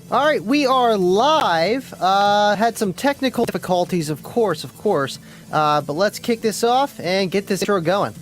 All right, we are live. Had some technical difficulties, of course. But let's kick this off and get this intro going.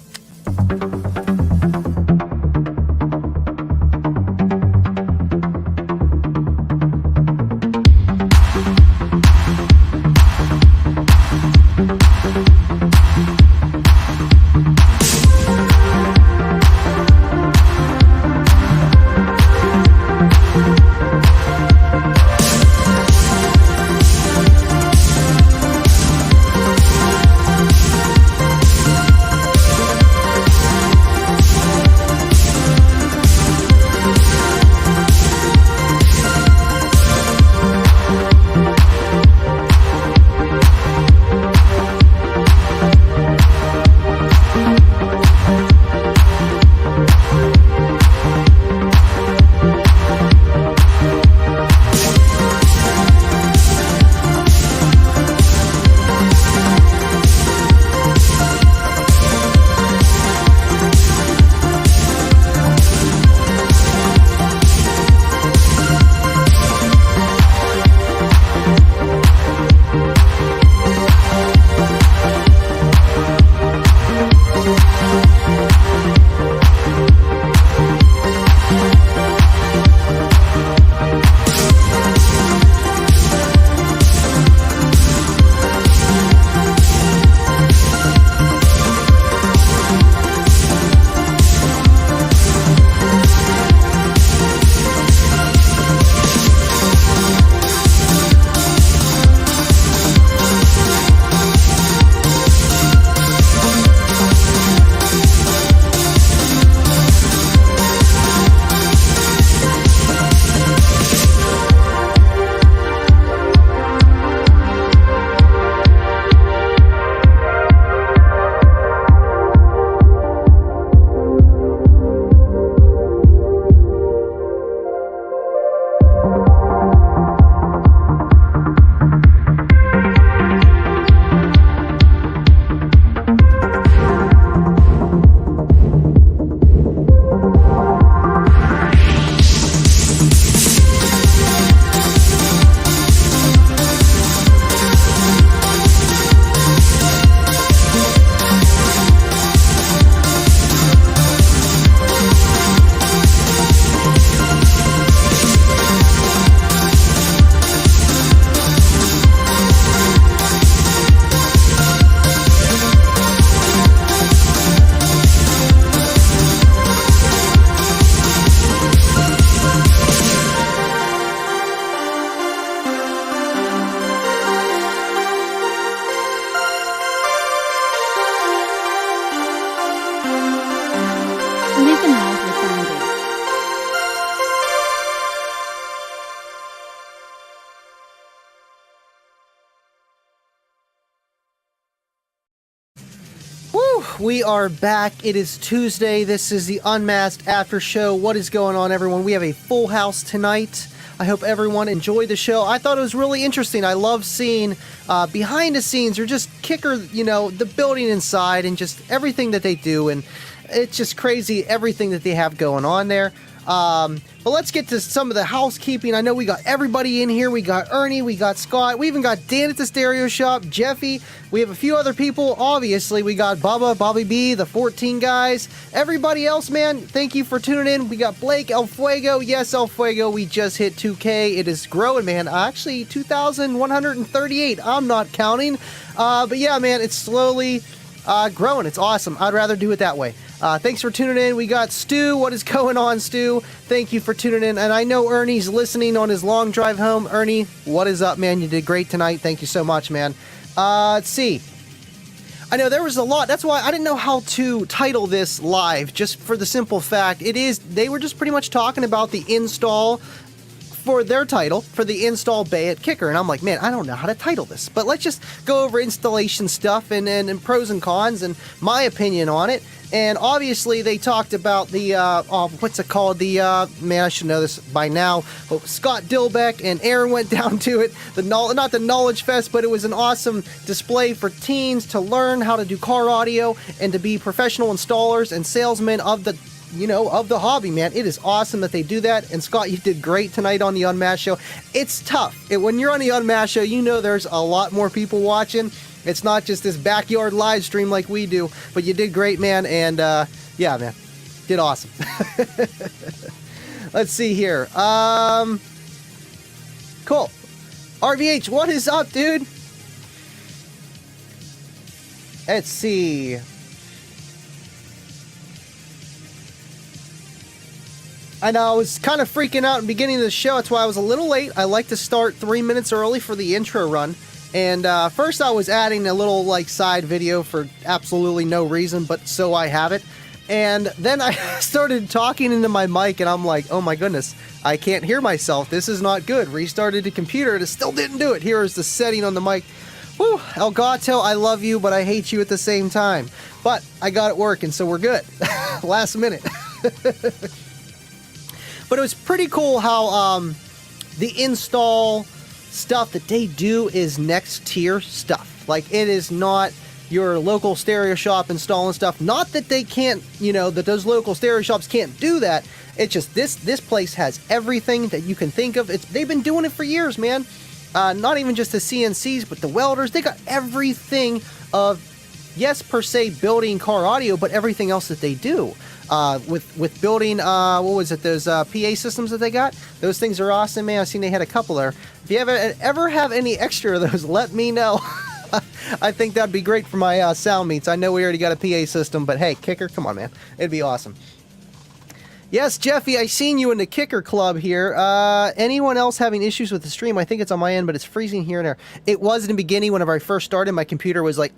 We are back. It is Tuesday. This is the Unmasked After Show. What is going on, everyone? We have a full house tonight. I hope everyone enjoyed the show. I thought it was really interesting. I love seeing behind the scenes or just Kicker, the building inside and just everything that they do. And it's just crazy, everything that they have going on there. But let's get to some of the housekeeping. I know we got everybody in here. We got Ernie, we got Scott, we even got Dan at the Stereo Shop, Jeffy. We have a few other people. Obviously, we got Bubba, Bobby B, the 14 guys. Everybody else, man, thank you for tuning in. We got Blake, El Fuego. Yes, El Fuego, we just hit 2K. It is growing, man. Actually, 2,138. I'm not counting. But yeah, man, it's slowly growing. It's awesome. I'd rather do it that way. Thanks for tuning in. We got Stu. What is going on, Stu? Thank you for tuning in. And I know Ernie's listening on his long drive home. Ernie, what is up, man? You did great tonight. Thank you so much, man. Let's see. I know there was a lot. That's why I didn't know how to title this live, just for the simple fact they were just pretty much talking about the install for their title for the install bay at Kicker. And I'm like, man, I don't know how to title this. But let's just go over installation stuff and pros and cons and my opinion on it. And obviously they talked about the, what's it called? Man, I should know this by now. Oh, Scott Dilbeck and Aaron went down to it. Not the Knowledge Fest, but it was an awesome display for teens to learn how to do car audio and to be professional installers and salesmen of the of the hobby, man. It is awesome that they do that. And Scott, you did great tonight on the Unmasked show. It's tough. When you're on the Unmasked show, there's a lot more people watching. It's not just this backyard live stream like we do, but you did great, man. And yeah, man, did awesome. Let's see here. Cool. RVH, what is up, dude? Let's see. I know I was kind of freaking out in the beginning of the show. That's why I was a little late. I like to start 3 minutes early for the intro run. And first I was adding a little side video for absolutely no reason, but so I have it. And then I started talking into my mic, and I'm like, oh my goodness, I can't hear myself. This is not good. Restarted the computer, and it still didn't do it. Here is the setting on the mic. Whew, Elgato, I love you, but I hate you at the same time. But I got it working, so we're good. Last minute. But it was pretty cool how the install stuff that they do is next tier stuff. Like, it is not your local stereo shop installing stuff. Not that they can't, that those local stereo shops can't do that. It's just this place has everything that you can think of. They've been doing it for years, man. Not even just the CNCs, but the welders. They got everything of, yes, per se, building car audio, but everything else that they do. With building, what was it, those PA systems that they got? Those things are awesome, man. I've seen they had a couple there. If you ever have any extra of those, let me know. I think that'd be great for my sound meets. I know we already got a PA system, but hey, Kicker, come on, man. It'd be awesome. Yes, Jeffy, I seen you in the Kicker Club here. Anyone else having issues with the stream? I think it's on my end, but it's freezing here and there. It was in the beginning whenever I first started. My computer was like,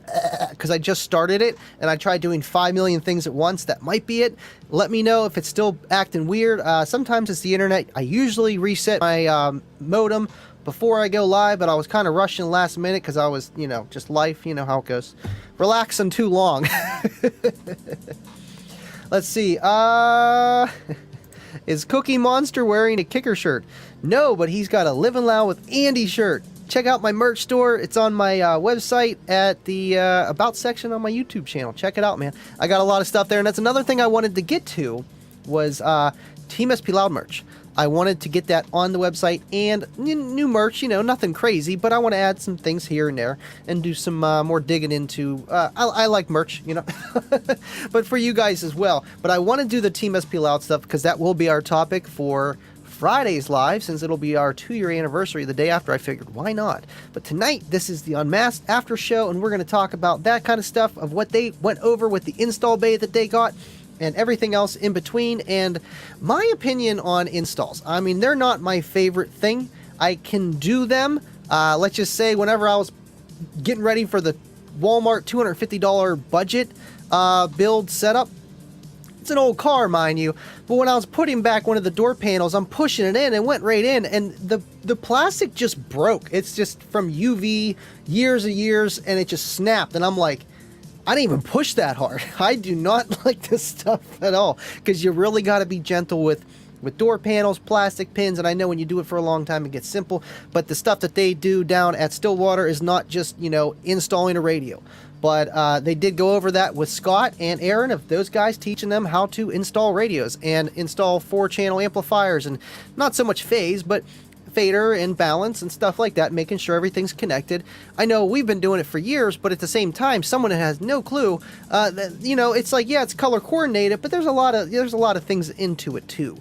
because I just started it, and I tried doing 5 million things at once. That might be it. Let me know if it's still acting weird. Sometimes it's the internet. I usually reset my modem before I go live, but I was kind of rushing last minute because I was, just life. You know how it goes. Relaxing too long. Let's see. Is Cookie Monster wearing a Kicker shirt? No, but he's got a Livin' Loud with Andy shirt. Check out my merch store. It's on my website at the About section on my YouTube channel. Check it out, man. I got a lot of stuff there, and that's another thing I wanted to get to was Team SP Loud merch. I wanted to get that on the website and new merch, nothing crazy, but I want to add some things here and there and do some more digging into, I like merch, but for you guys as well. But I want to do the Team SP Loud stuff because that will be our topic for Friday's live, since it'll be our 2-year anniversary the day after. I figured, why not? But tonight, this is the Unmasked after show, and we're going to talk about that kind of stuff, of what they went over with the install bay that they got, and everything else in between, and my opinion on installs. I mean, they're not my favorite thing. I can do them. Let's just say whenever I was getting ready for the Walmart $250 budget build setup, it's an old car, mind you, but when I was putting back one of the door panels, I'm pushing it in and went right in, and the plastic just broke. It's just from UV, years and years, and it just snapped, and I'm like, I didn't even push that hard. I do not like this stuff at all, because you really got to be gentle with door panels, plastic pins, and I know when you do it for a long time it gets simple, but the stuff that they do down at Stillwater is not just, installing a radio. But they did go over that with Scott and Aaron, of those guys, teaching them how to install radios and install 4-channel amplifiers, and not so much phase, but fader and balance and stuff like that, making sure everything's connected. I know we've been doing it for years, but at the same time, someone that has no clue, it's like, yeah, it's color coordinated, but there's a lot of things into it too.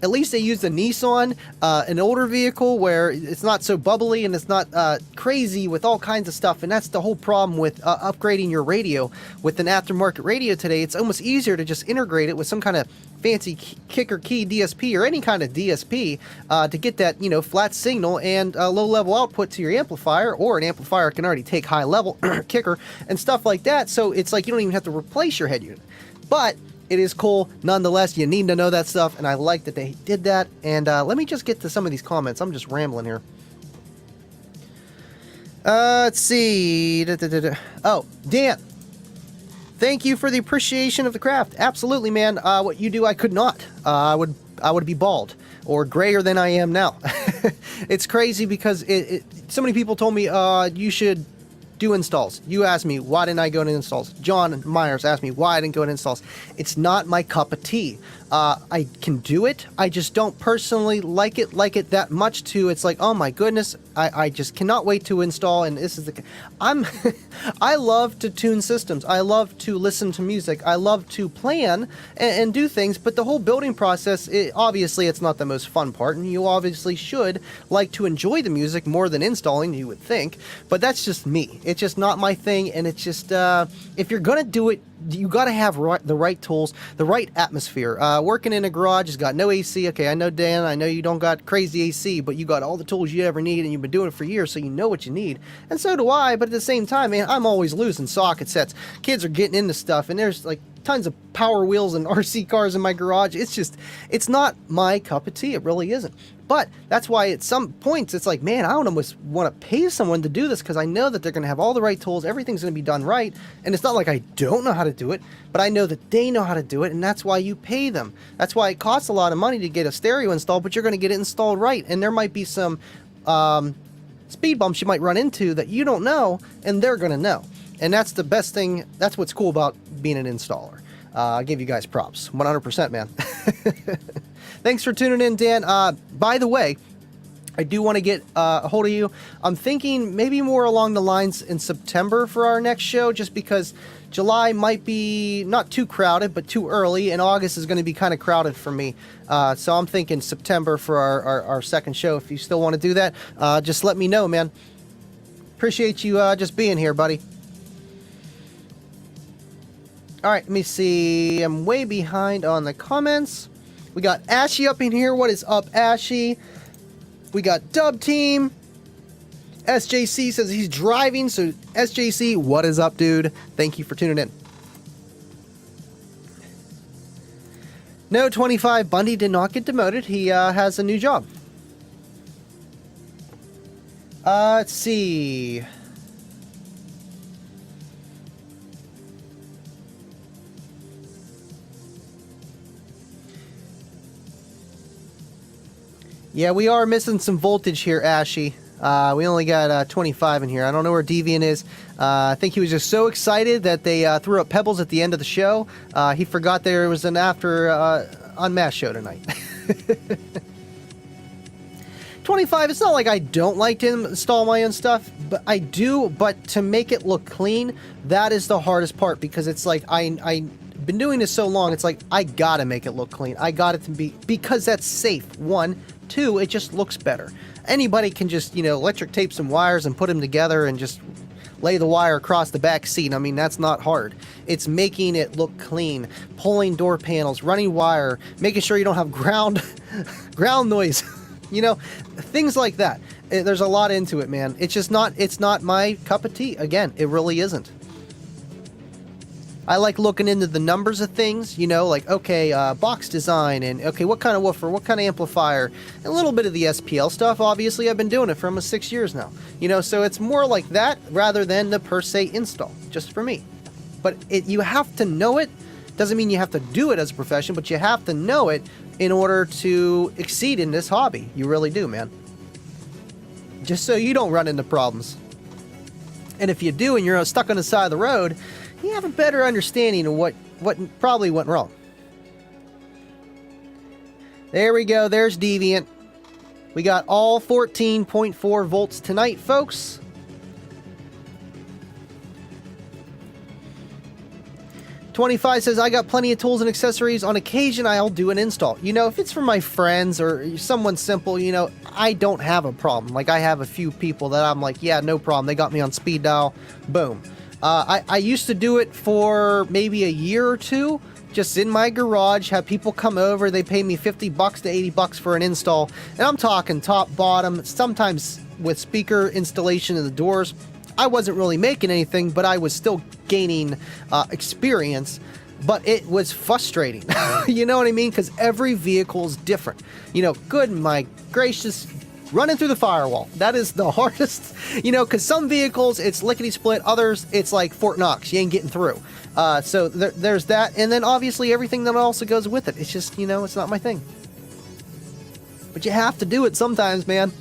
At least they used a Nissan, an older vehicle where it's not so bubbly and it's not crazy with all kinds of stuff. And that's the whole problem with upgrading your radio with an aftermarket radio today. It's almost easier to just integrate it with some kind of fancy kicker key DSP or any kind of DSP to get that, flat signal and low level output to your amplifier, or an amplifier can already take high level kicker and stuff like that. So it's like you don't even have to replace your head unit. But it is cool nonetheless. You need to know that stuff, and I like that they did that. And let me just get to some of these comments. I'm just rambling here. Let's see. Oh, Dan, thank you for the appreciation of the craft. Absolutely, man. What you do, I could not. I would be bald or grayer than I am now. It's crazy because so many people told me you should do installs. You asked me, why didn't I go into installs? John Myers asked me why I didn't go into installs. It's not my cup of tea. I can do it. I just don't personally like it that much to, it's like, oh my goodness, I just cannot wait to install. And this is the, I love to tune systems. I love to listen to music. I love to plan and do things, but the whole building process, obviously it's not the most fun part, and you obviously should like to enjoy the music more than installing, you would think, but that's just me. It's just not my thing, and it's just, if you're gonna do it, you got to have the right tools, the right atmosphere. Working in a garage has got no AC. Okay, I know, Dan, I know you don't got crazy AC, but you got all the tools you ever need, and you've been doing it for years, so you know what you need. And so do I, but at the same time, man, I'm always losing socket sets. Kids are getting into stuff, and there's like tons of Power Wheels and RC cars in my garage. It's just, it's not my cup of tea. It really isn't. But that's why at some points it's like, man, I don't almost want to pay someone to do this, because I know that they're going to have all the right tools, everything's going to be done right, and it's not like I don't know how to do it, but I know that they know how to do it, and that's why you pay them. That's why it costs a lot of money to get a stereo installed, but you're going to get it installed right, and there might be some speed bumps you might run into that you don't know, and they're going to know. And that's the best thing. That's what's cool about being an installer. I give you guys props. 100%, man. Thanks for tuning in, Dan. By the way, I do want to get a hold of you. I'm thinking maybe more along the lines in September for our next show, just because July might be not too crowded, but too early, and August is going to be kind of crowded for me. So I'm thinking September for our second show. If you still want to do that, just let me know, man. Appreciate you just being here, buddy. All right, let me see. I'm way behind on the comments. We got Ashy up in here. What is up, Ashy? We got Dub Team. SJC says he's driving. So, SJC, what is up, dude? Thank you for tuning in. No, 25. Bundy did not get demoted. He has a new job. Let's see. Yeah, we are missing some voltage here, Ashy. We only got 25 in here. I don't know where Deviant is. I think he was just so excited that they threw up pebbles at the end of the show. He forgot there was an after UnMasked show tonight. 25, it's not like I don't like to install my own stuff, but I do, but to make it look clean, that is the hardest part, because it's like I've been doing this so long, it's like I gotta make it look clean. I got it to be, because that's safe, one. Two, it just looks better. Anybody can just, electric tape some wires and put them together and just lay the wire across the back seat. I mean, that's not hard. It's making it look clean, pulling door panels, running wire, making sure you don't have ground noise, things like that. There's a lot into it, man. It's not my cup of tea. Again, it really isn't. I like looking into the numbers of things, like, okay, box design, and okay, what kind of woofer, what kind of amplifier, and a little bit of the SPL stuff. Obviously, I've been doing it for almost 6 years now, so it's more like that rather than the per se install, just for me. But you have to know it. Doesn't mean you have to do it as a profession, but you have to know it in order to exceed in this hobby. You really do, man. Just so you don't run into problems. And if you do and you're stuck on the side of the road, you have a better understanding of what probably went wrong. There we go. There's Deviant. We got all 14.4 volts tonight, folks. $25 says, I got plenty of tools and accessories. On occasion, I'll do an install. If it's for my friends or someone simple, I don't have a problem. Like, I have a few people that I'm like, yeah, no problem. They got me on speed dial. Boom. I used to do it for maybe a year or two, just in my garage, have people come over, they pay me $50 to $80 for an install, and I'm talking top, bottom, sometimes with speaker installation of the doors. I wasn't really making anything, but I was still gaining experience, but it was frustrating. You know what I mean? Because every vehicle is different. Good, my gracious, running through the firewall. That is the hardest, because some vehicles, it's lickety-split. Others, it's like Fort Knox. You ain't getting through. So there's that. And then, obviously, everything that also goes with it. It's just, it's not my thing. But you have to do it sometimes, man.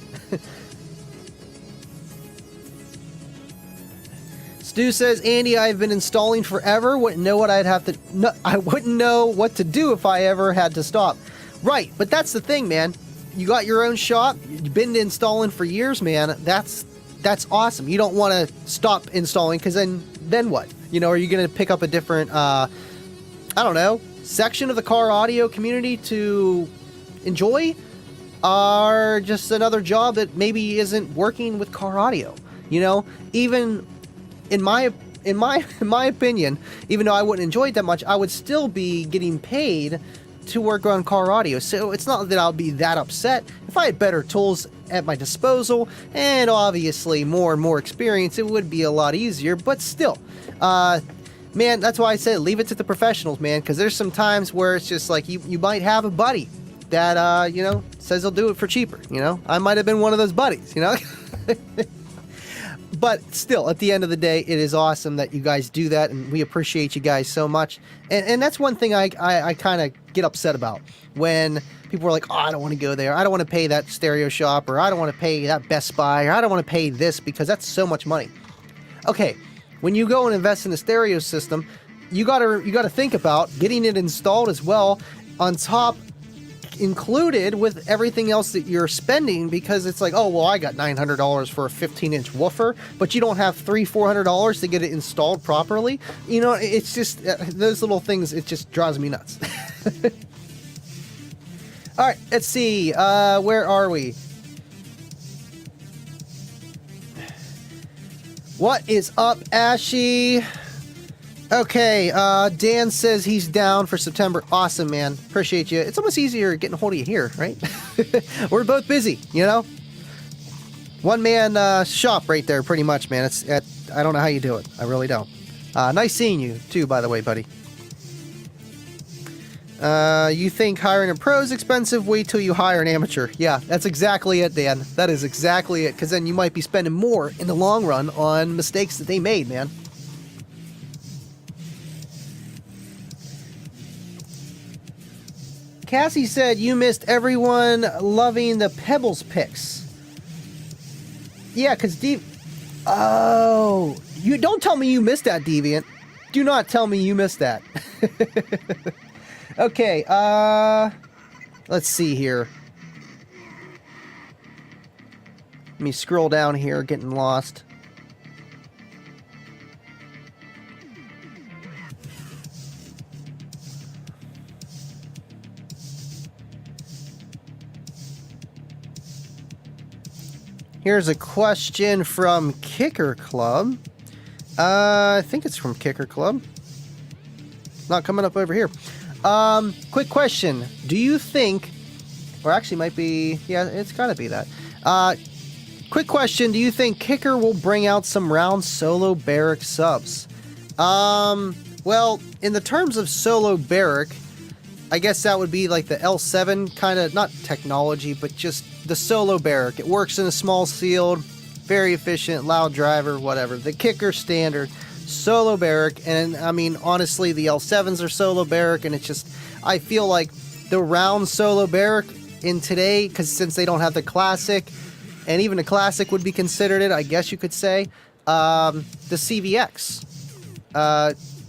Stu says, Andy, I've been installing forever. Wouldn't know what I'd have to. No, I wouldn't know what to do if I ever had to stop. Right, but that's the thing, man. You got your own shop. You've been installing for years, man. That's awesome. You don't want to stop installing because then what? You know, are you going to pick up a different, I don't know, section of the car audio community to enjoy, or just another job that maybe isn't working with car audio? You know, even in my opinion, even though I wouldn't enjoy it that much, I would still be getting paid to work on car audio. So it's not that I'll be that upset. If I had better tools at my disposal and obviously more and more experience, it would be a lot easier. But still, man, that's why I said leave it to the professionals, man, because there's some times where it's just like you might have a buddy that you know, says he'll do it for cheaper. You know, I might have been one of those buddies, you know. But still, at the end of the day, it is awesome that you guys do that, and we appreciate you guys so much. And that's one thing I kind of get upset about, when people are like, oh, I don't want to go there, I don't want to pay that stereo shop, or I don't want to pay that Best Buy, or I don't want to pay this because that's so much money. Okay, when you go and invest in a stereo system, you gotta think about getting it installed as well, on top, included with everything else that you're spending, because it's like, oh, well, I got $900 for a 15-inch woofer, but you don't have $300-400 to get it installed properly. You know, it's just those little things, it just drives me nuts. All right, let's see, where are we? What is up, Ashy? Okay, Dan says he's down for September. Awesome, man. Appreciate you. It's almost easier getting a hold of you here, right? We're both busy, you know? One-man shop right there, pretty much, man. I don't know how you do it. I really don't. Nice seeing you, too, by the way, buddy. You think hiring a pro is expensive? Wait till you hire an amateur. Yeah, that's exactly it, Dan. That is exactly it, because then you might be spending more in the long run on mistakes that they made, man. Cassie said you missed everyone loving the Pebbles picks. Yeah, because oh, you don't tell me you missed that, Deviant. Do not tell me you missed that. Okay, let's see here. Let me scroll down here, getting lost. Here's a question from Kicker Club. I think it's from Kicker Club. Not coming up over here. Quick question. Do you think, or actually might be, yeah, it's gotta be that. Quick question. Do you think Kicker will bring out some round solo barrack subs? Well, in the terms of solo barrack, I guess that would be like the L7 kind of, not technology, but just the solo barrack. It works in a small sealed, very efficient, loud driver, whatever. The Kicker standard solo barrack, and I mean, honestly, the L7s are solo barrack, and it's just, I feel like the round solo barrack in today, because since they don't have the classic, and even the classic would be considered it, I guess you could say, the CVX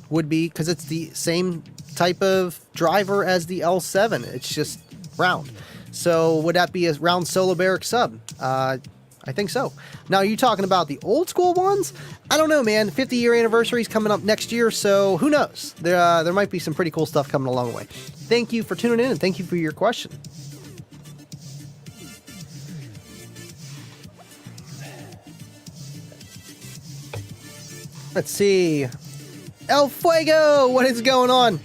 would be, because it's the same type of driver as the L7. It's just round. So would that be a round solo barrack sub? I think so. Now, are you talking about the old school ones? I don't know, man. 50-year anniversary is coming up next year, so who knows? There might be some pretty cool stuff coming along the way. Thank you for tuning in, and thank you for your question. Let's see. El Fuego, what is going on?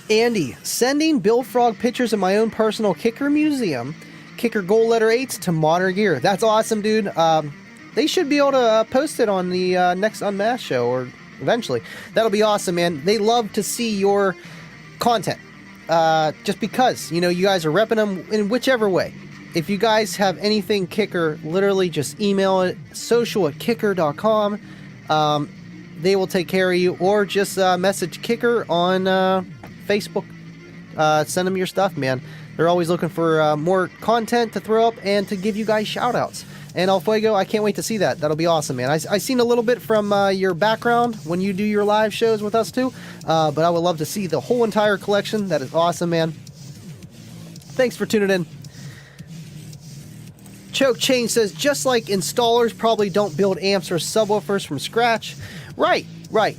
Andy, sending Bill Frog pictures of my own personal Kicker museum, Kicker Gold Letter 8s to Modern Gear. That's awesome, dude. They should be able to post it on the next UnMasked show, or eventually. That'll be awesome, man. They love to see your content. Just because, you know, you guys are repping them in whichever way. If you guys have anything Kicker, literally just email it, social@kicker.com. They will take care of you, or just message Kicker on Facebook. Send them your stuff, man. They're always looking for more content to throw up and to give you guys shout outs. And El Fuego, I can't wait to see that. That'll be awesome, man. I seen a little bit from your background when you do your live shows with us too, but I would love to see the whole entire collection. That is awesome, man. Thanks for tuning in. Choke Chain says, just like installers probably don't build amps or subwoofers from scratch. Right.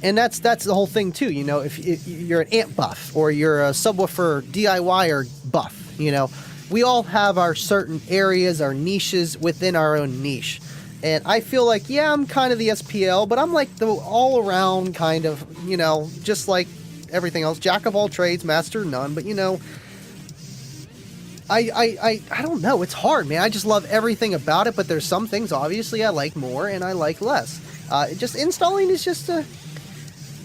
And that's the whole thing too. You know, if you're an amp buff or you're a subwoofer DIYer buff, you know, we all have our certain areas, our niches within our own niche. And I feel like, yeah, I'm kind of the SPL, but I'm like the all around kind of, you know, just like everything else, jack of all trades, master of none. But you know, I don't know. It's hard, man. I just love everything about it, but there's some things obviously I like more and I like less. Just installing is just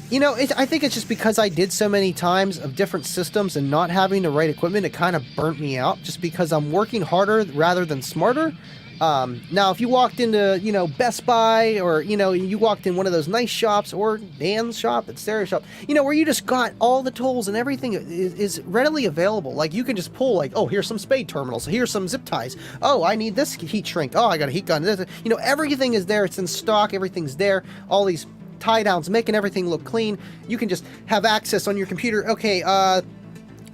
you know, I think it's just because I did so many times of different systems and not having the right equipment, it kind of burnt me out just because I'm working harder rather than smarter. Now, if you walked into, you know, Best Buy or, you know, you walked in one of those nice shops or Dan's shop, at Sarah's shop, you know, where you just got all the tools and everything is readily available. Like you can just pull like, oh, here's some spade terminals. Here's some zip ties. Oh, I need this heat shrink. Oh, I got a heat gun. You know, everything is there. It's in stock. Everything's there. All these tie downs, making everything look clean. You can just have access on your computer. Okay,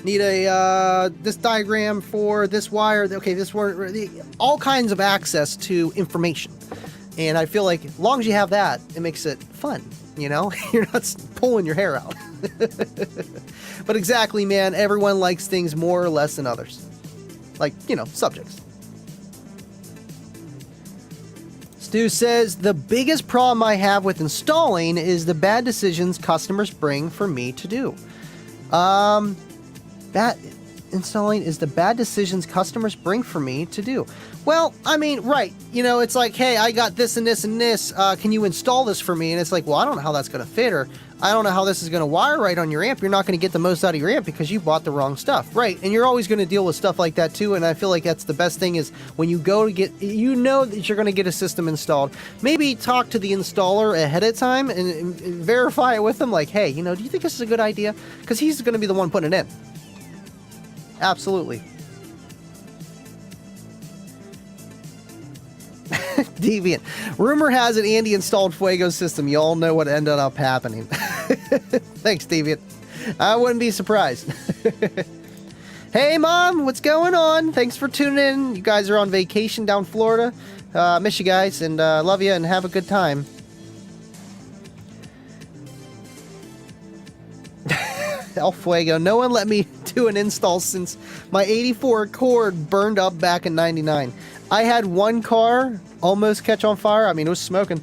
need a this diagram for this wire. Okay, this wire. All kinds of access to information. And I feel like as long as you have that, it makes it fun. You know, you're not pulling your hair out. But exactly, man. Everyone likes things more or less than others. Like, you know, subjects. Stu says, the biggest problem I have with installing is the bad decisions customers bring for me to do. Bad installing is the bad decisions customers bring for me to do. Well, I mean, right. You know, it's like, hey, I got this and this and this. Can you install this for me? And it's like, well, I don't know how that's going to fit, or I don't know how this is going to wire right on your amp. You're not going to get the most out of your amp because you bought the wrong stuff. Right. And you're always going to deal with stuff like that too. And I feel like that's the best thing is when you go to get, you know that you're going to get a system installed. Maybe talk to the installer ahead of time and verify it with them. Like, hey, you know, do you think this is a good idea? Because he's going to be the one putting it in. Absolutely. Deviant. Rumor has it Andy installed Fuego's system. You all know what ended up happening. Thanks, Deviant. I wouldn't be surprised. Hey, Mom, what's going on? Thanks for tuning in. You guys are on vacation down Florida. Miss you guys and love you and have a good time. El Fuego. No one let me do an install since my 84 Accord burned up back in 99. I had one car almost catch on fire. I mean, it was smoking.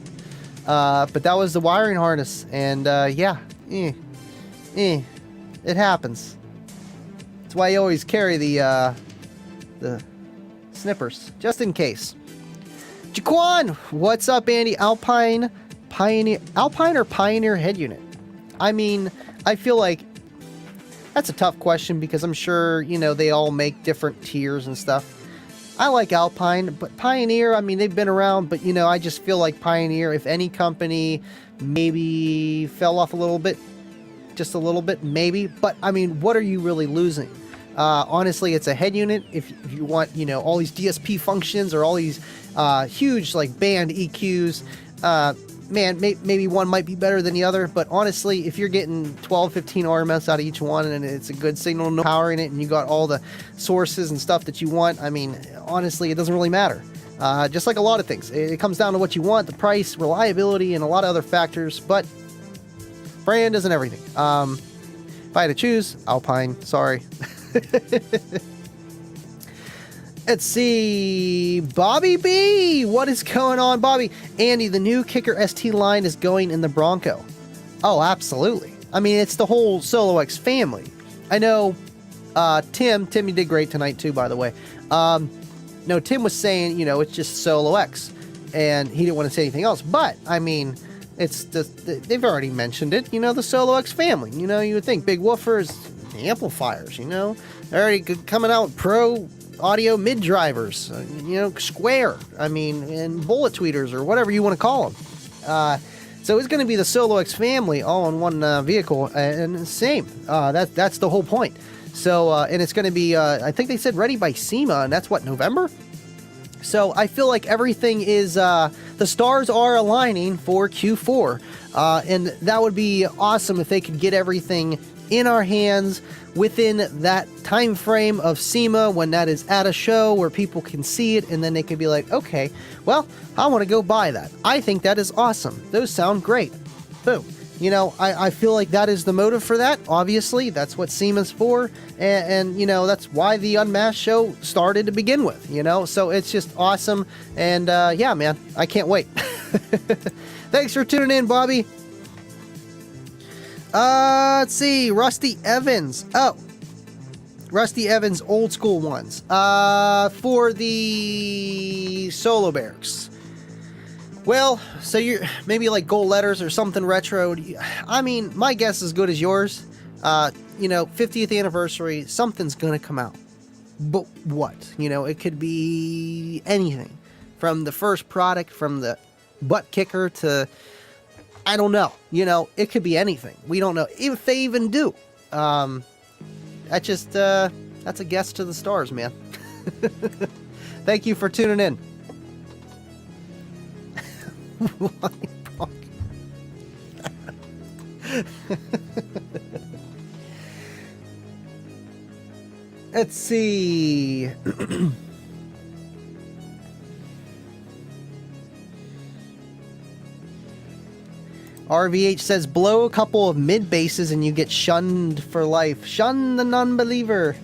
But that was the wiring harness. And yeah, it happens. That's why you always carry the snippers, just in case. Jaquan, what's up, Andy? Alpine or Pioneer head unit? I mean, I feel like that's a tough question because I'm sure, you know, they all make different tiers and stuff. I like Alpine, but Pioneer, I mean, they've been around, but, you know, I just feel like Pioneer, if any company maybe fell off a little bit, just a little bit, maybe. But, I mean, what are you really losing? Honestly, it's a head unit. If you want, you know, all these DSP functions or all these huge, like, band EQs, man, maybe one might be better than the other, but honestly, if you're getting 12, 15 RMS out of each one and it's a good signal, no power in it, and you got all the sources and stuff that you want, I mean, honestly, it doesn't really matter. Just like a lot of things. It comes down to what you want, the price, reliability, and a lot of other factors, but brand isn't everything. If I had to choose, Alpine, sorry. Let's see, Bobby B, what is going on, Bobby? Andy, the new Kicker ST line is going in the Bronco. Oh, absolutely. I mean, it's the whole Solo X family. I know, Tim, you did great tonight too, by the way. No, Tim was saying, you know, it's just Solo X, and he didn't want to say anything else. But I mean, it's they've already mentioned it. You know, the Solo X family. You know, you would think big woofers, amplifiers. You know, they're already coming out with pro audio mid drivers, you know, square, I mean, and bullet tweeters or whatever you want to call them. So it's going to be the Solo X family all in one vehicle, and same. That's the whole point. So and it's going to be, I think they said ready by SEMA, and that's what, November. So I feel like everything is, the stars are aligning for Q4. And that would be awesome if they could get everything in our hands within that time frame of SEMA, when that is at a show where people can see it, and then they can be like, okay, well, I want to go buy that. I think that is awesome. Those sound great. Boom. You know, I feel like that is the motive for that. Obviously, that's what SEMA's for. And, you know, that's why the Unmasked show started to begin with, you know. So it's just awesome. And, yeah, man, I can't wait. Thanks for tuning in, Bobby. Let's see. Rusty Evans. Oh. Rusty Evans, old school ones. For the Solo Barracks. Well, so you're maybe like gold letters or something retro. I mean, my guess is as good as yours. You know, 50th anniversary, something's gonna come out. But what? You know, it could be anything. From the first product, from the butt kicker to, I don't know. You know, it could be anything. We don't know if they even do. That's a guess to the stars, man. Thank you for tuning in. Let's see. RVH says blow a couple of mid bases and you get shunned for life. Shun the non-believer.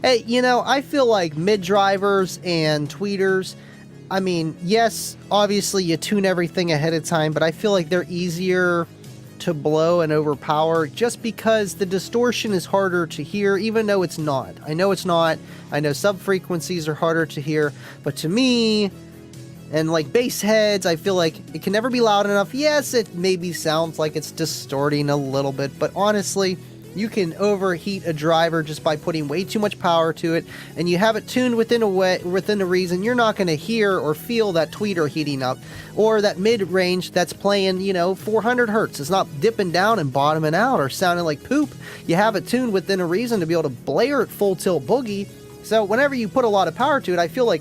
Hey, you know, I feel like mid drivers and tweeters, I mean, yes, obviously you tune everything ahead of time, but I feel like they're easier to blow and overpower just because the distortion is harder to hear, even though it's not. I know it's not. I know sub-frequencies are harder to hear, but to me, and like bass heads, I feel like it can never be loud enough. Yes, it maybe sounds like it's distorting a little bit, but honestly, you can overheat a driver just by putting way too much power to it, and you have it tuned within a reason. You're not going to hear or feel that tweeter heating up, or that mid-range that's playing, you know, 400 hertz. It's not dipping down and bottoming out or sounding like poop. You have it tuned within a reason to be able to blare it full tilt boogie. So whenever you put a lot of power to it, I feel like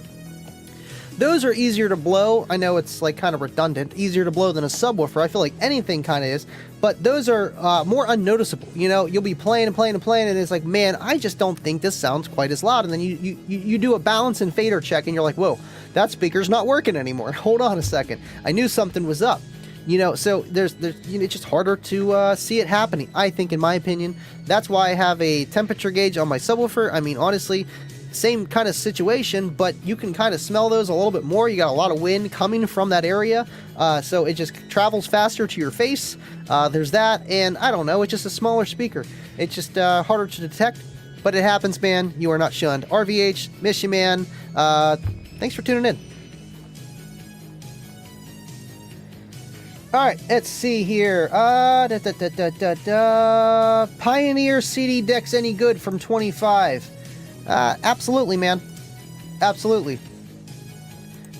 those are easier to blow. I know it's like kind of redundant, easier to blow than a subwoofer. I feel like anything kind of is, but those are more unnoticeable. You know, you'll be playing and playing and playing, and it's like, man, I just don't think this sounds quite as loud. And then you do a balance and fader check, and you're like, whoa, that speaker's not working anymore. Hold on a second. I knew something was up. You know, so there's you know, it's just harder to see it happening, I think, in my opinion. That's why I have a temperature gauge on my subwoofer. I mean, honestly, same kind of situation, but you can kind of smell those a little bit more. You got a lot of wind coming from that area, so it just travels faster to your face. There's that, and I don't know, it's just a smaller speaker. It's just harder to detect, but it happens, man. You are not shunned. RVH, miss you, man. Thanks for tuning in. Alright, let's see here. Pioneer CD decks any good from 25? Absolutely, man. Absolutely.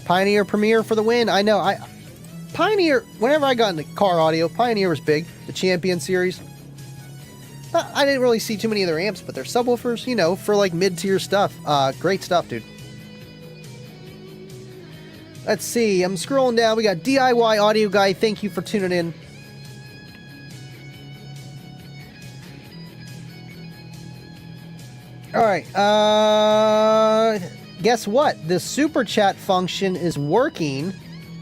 Pioneer Premier for the win. I know. Pioneer, whenever I got into car audio, Pioneer was big. The Champion series. I didn't really see too many of their amps, but their subwoofers, you know, for like mid-tier stuff. Great stuff, dude. Let's see. I'm scrolling down. We got DIY Audio Guy. Thank you for tuning in. Alright, guess what? The super chat function is working,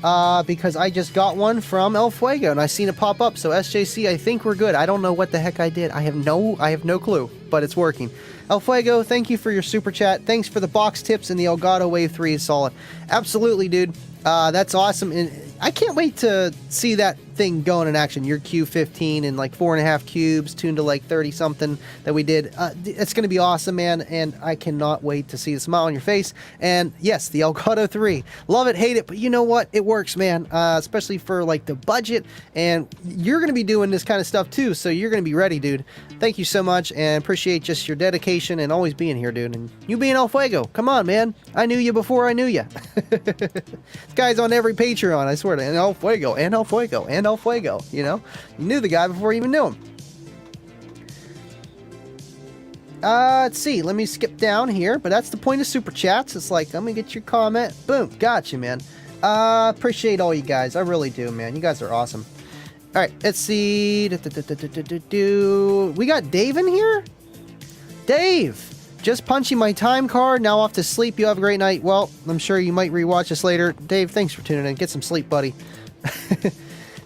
because I just got one from El Fuego, and I seen it pop up, so SJC, I think we're good. I don't know what the heck I did. I have no clue, but it's working. El Fuego, thank you for your super chat. Thanks for the box tips, and the Elgato Wave 3 is solid. Absolutely, dude. That's awesome, and I can't wait to see that thing going in action. Your Q15 and like 4.5 cubes tuned to like 30 something that we did. It's going to be awesome, man, and I cannot wait to see the smile on your face. And yes, the Elgato 3. Love it, hate it, but you know what? It works, man, especially for like the budget, and you're going to be doing this kind of stuff too, so you're going to be ready, dude. Thank you so much, and appreciate just your dedication and always being here, dude. And you being El Fuego. Come on, man. I knew you before I knew you. This guy's on every Patreon, I swear to. And El Fuego, and El Fuego, and El Fuego, you know? You knew the guy before you even knew him. Let's see. Let me skip down here. But that's the point of Super Chats. It's like, let me get your comment. Boom. Gotcha, man. Appreciate all you guys. I really do, man. You guys are awesome. All right. Let's see. We got Dave in here? Dave! Just punching my time card. Now off to sleep. You have a great night. Well, I'm sure you might rewatch this later. Dave, thanks for tuning in. Get some sleep, buddy.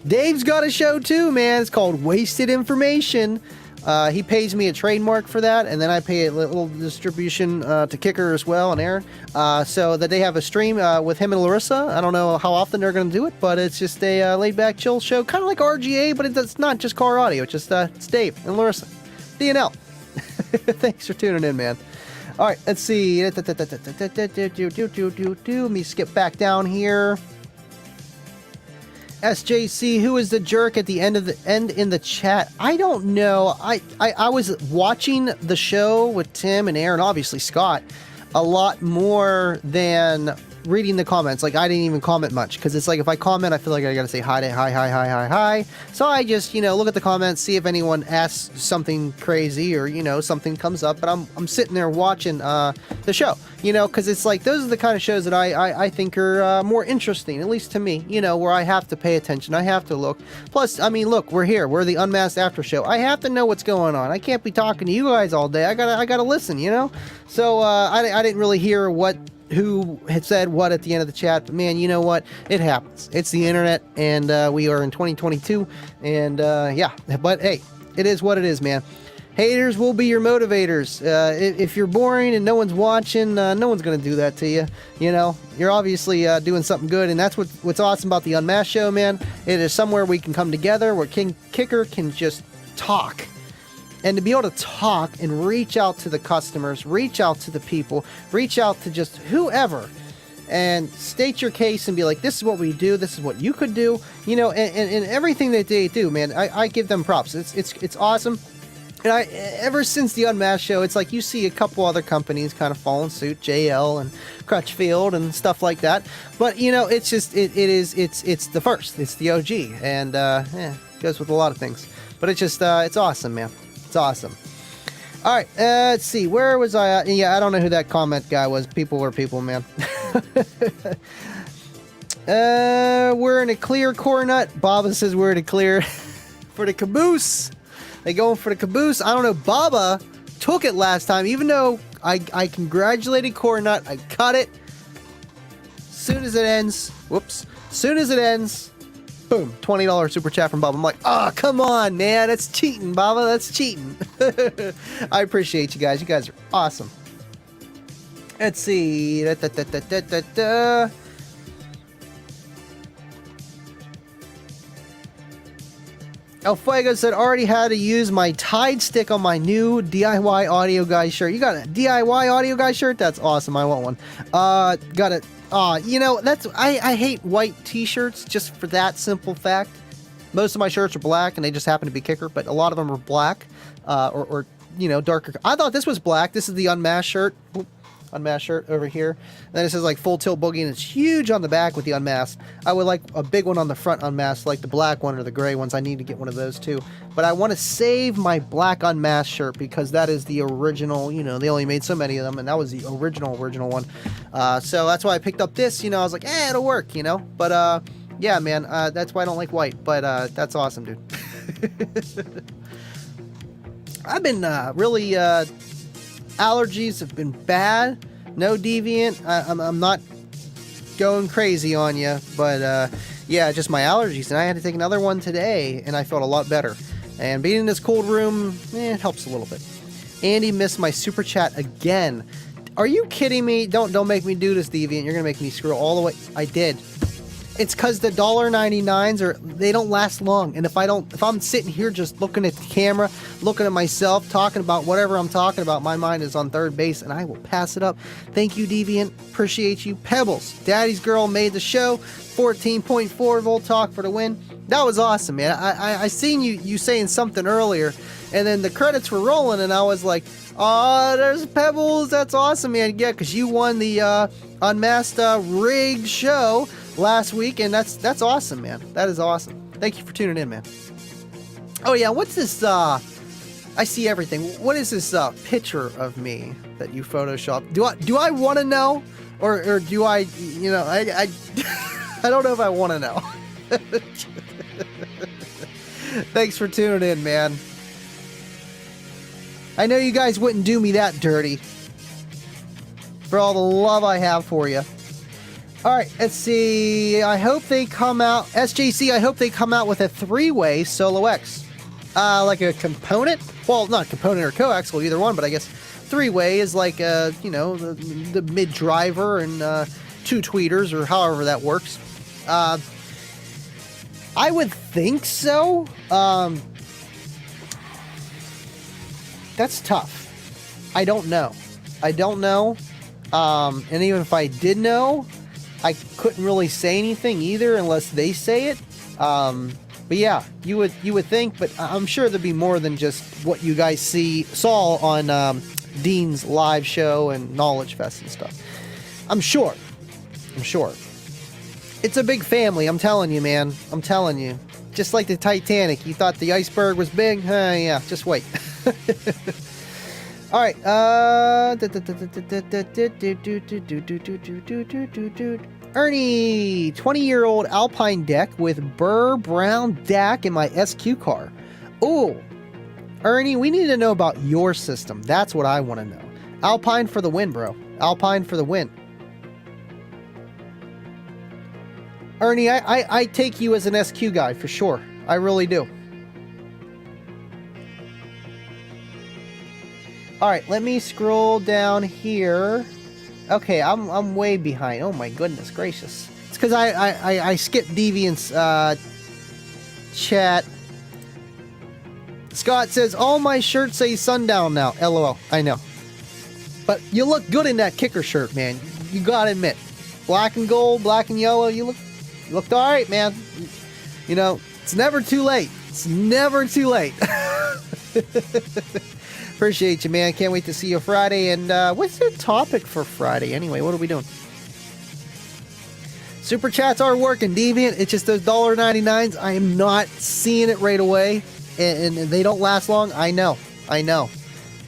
Dave's got a show too, man. It's called Wasted Information. He pays me a trademark for that, and then I pay a little distribution to Kicker as well and Aaron. So that they have a stream with him and Larissa. I don't know how often they're going to do it, but it's just a laid-back, chill show, kind of like RGA, but it's not just car audio. It's just it's Dave and Larissa. DNL. Thanks for tuning in, man. All right, let's see. Let me skip back down here. SJC, who is the jerk at the end in the chat? I don't know. I was watching the show with Tim and Aaron, obviously Scott, a lot more than reading the comments. Like, I didn't even comment much because it's like if I comment, I feel like I gotta say hi. So I just, look at the comments, see if anyone asks something crazy or, something comes up. But I'm sitting there watching the show, because it's like those are the kind of shows that I think are more interesting, at least to me, where I have to pay attention. I have to look. Plus, I mean, look, we're here. We're the Unmasked After Show. I have to know what's going on. I can't be talking to you guys all day. I gotta listen, So I didn't really hear who had said what at the end of the chat, but man, you know what? It happens. It's the internet, and we are in 2022, and yeah, but hey, it is what it is, man. Haters will be your motivators. If you're boring and no one's watching, no one's gonna do that to you. You're obviously doing something good, and that's what's awesome about the Unmasked show, man. It is somewhere we can come together where Kicker can just talk. And to be able to talk and reach out to the customers, reach out to the people, reach out to just whoever, and state your case and be like, this is what we do, this is what you could do, and everything that they do, man, I give them props. It's awesome. And ever since the Unmasked show, it's like you see a couple other companies kind of following suit, JL and Crutchfield and stuff like that. But it's just it's the first, it's the OG, and it goes with a lot of things. But it's just it's awesome, man. It's awesome. All right, let's see. Where was I at? Yeah, I don't know who that comment guy was. People were people, man. We're in a clear Cornet. Baba says we're in a clear for the caboose. They going for the caboose. I don't know. Baba took it last time, even though I congratulated Cornet. I cut it. Soon as it ends. Whoops. Soon as it ends. Boom, $20 super chat from Bob. I'm like, oh, come on, man. That's cheating, Baba. That's cheating. I appreciate you guys. You guys are awesome. Let's see. El Fuego said, already had to use my Tide stick on my new DIY Audio Guy shirt. You got a DIY Audio Guy shirt? That's awesome. I want one. Got it. That's I hate white t-shirts just for that simple fact. Most of my shirts are black and they just happen to be Kicker, but a lot of them are black or darker. I thought this was black. This is the Unmasked shirt. Oop, Unmasked shirt over here. And then it says like Full Tilt Boogie, and it's huge on the back with the Unmasked. I would like a big one on the front Unmasked, like the black one or the gray ones. I need to get one of those too. But I want to save my black Unmasked shirt because that is the original. They only made so many of them, and that was the original one. So that's why I picked up this. I was like, it'll work. But yeah, man, that's why I don't like white. But that's awesome, dude. I've been really allergies have been bad. No Deviant. I'm not going crazy on you, but yeah, just my allergies, and I had to take another one today, and I felt a lot better. And being in this cold room, it helps a little bit. Andy missed my super chat again. Are you kidding me? Don't make me do this, Deviant. You're gonna make me scroll all the way. I did. It's because the $1.99s they don't last long. And if I'm sitting here just looking at the camera, looking at myself, talking about whatever I'm talking about, my mind is on third base and I will pass it up. Thank you, Deviant. Appreciate you. Pebbles, Daddy's Girl made the show. 14.4 volt talk for the win. That was awesome, man. I seen you saying something earlier, and then the credits were rolling, and I was like, oh, there's Pebbles. That's awesome, man. Yeah, because you won the Unmasked rigged show last week, and that's awesome, man. That is awesome. Thank you for tuning in, man. Oh yeah, what's this I see everything. What is this picture of me that you photoshopped? Do I want to know, or do I? You know, I I don't know if I want to know. Thanks for tuning in, man. I know you guys wouldn't do me that dirty. For all the love I have for you. Alright, let's see. I hope they come out... SJC, I hope they come out with a 3-way Solo X. Like a component? Well, not component or coaxial, either one, but I guess 3-way is like, you know, the mid-driver and 2 tweeters, or however that works. I would think so. That's tough. I don't know. And even if I did know, I couldn't really say anything either unless they say it. But yeah, you would think, but I'm sure there'd be more than just what you guys saw on Dean's live show and Knowledge Fest and stuff. I'm sure. It's a big family, I'm telling you, man. I'm telling you. Just like the Titanic, you thought the iceberg was big? Yeah, just wait. All right. Ernie, 20-year-old Alpine deck with Burr Brown DAC in my SQ car. Oh, Ernie, we need to know about your system. That's what I want to know. Alpine for the win, bro. Alpine for the win. Ernie, I take you as an SQ guy for sure. I really do. All right, let me scroll down here. Okay, I'm way behind. Oh my goodness gracious! It's because I skipped Deviant's chat. Scott says all my shirts say sundown now. LOL. I know, but you look good in that kicker shirt, man. You gotta admit, black and gold, black and yellow. You looked all right, man. You know, it's never too late. It's never too late. Appreciate you, man. Can't wait to see you Friday. And what's the topic for Friday anyway? What are we doing? Super chats are working, Deviant. It's just those $1.99s. I am not seeing it right away, and they don't last long. I know.